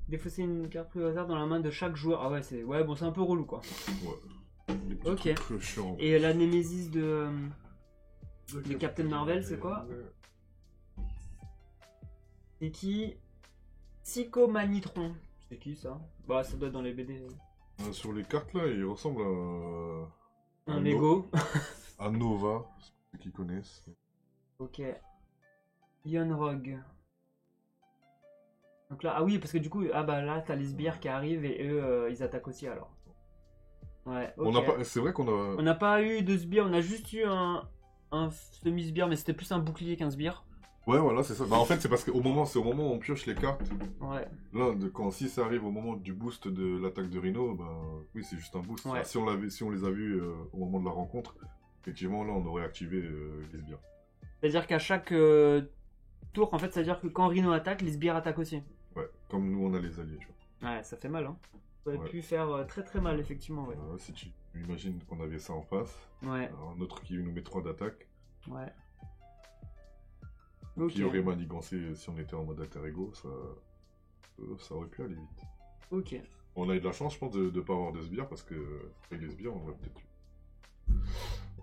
Défausser une carte prise au hasard dans la main de chaque joueur. Ah ouais, c'est bon, c'est un peu relou quoi. Ouais. Des petits Ok. trucs chiants. Et la némésis de Captain Marvel, c'est quoi? C'est qui? Psychomanitron. C'est qui ça? Bah, ça doit être dans les BD. Sur les cartes là, il ressemble à. Un Lego. À Nova, ceux qui connaissent. Ok. Ion Rogue. Donc là, ah oui, parce que du coup, ah bah là, t'as les sbires qui arrivent et eux, ils attaquent aussi alors. Ouais, ok. C'est vrai qu'on a. On n'a pas eu de sbire, on a juste eu un semi-sbire, mais c'était plus un bouclier qu'un sbire. Ouais, voilà, c'est ça. Bah, en fait, c'est parce qu'au moment, où on pioche les cartes. Ouais. Là, si ça arrive au moment du boost de l'attaque de Rhino, bah oui, c'est juste un boost. Ouais. Enfin, si on les a vus au moment de la rencontre, effectivement, là, on aurait activé les sbires. C'est-à-dire qu'à chaque tour, en fait, c'est-à-dire que quand Rhino attaque, les sbires attaquent aussi. Ouais, comme nous, on a les alliés, tu vois. Ouais, ça fait mal, hein. Ça aurait Ouais. pu faire très très mal, effectivement, ouais. Si tu imagines qu'on avait ça en face, Ouais, un autre qui nous met 3 d'attaque, ouais. Ok, qui aurait manigancé si on était en mode alter ego, ça aurait pu aller vite. ok. On a eu de la chance, je pense, de ne pas avoir de sbires, parce que avec les sbires, on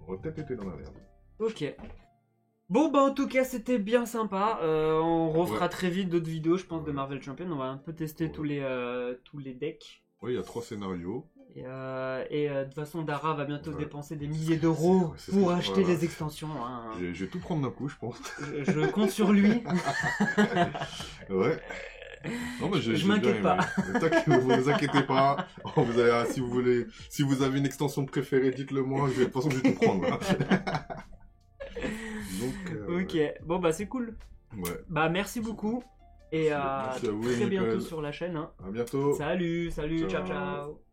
aurait peut-être été dans la merde. Ok. Bon, bah en tout cas, c'était bien sympa. On refera Ouais. très vite d'autres vidéos, je pense, de Ouais. Marvel Champion. On va un peu tester Ouais. tous les decks. Oui, il y a 3 scénarios. Et de toute façon, Dara va bientôt Ouais. dépenser des milliers d'euros C'est pour ça, acheter voilà. les extensions. Hein. Je vais tout prendre d'un coup, je pense. Je compte sur lui. Ouais. Non, mais Je j'ai m'inquiète bien aimé. Vous vous inquiétez pas. Si vous avez une extension préférée, dites-le moi. De toute façon, je vais tout prendre. Hein. Donc, Ok, bon bah c'est cool. ouais. Bah merci beaucoup. Et à Merci à vous, très Nickel. bientôt sur la chaîne. Hein. À bientôt. Salut, ciao, Ciao. ciao.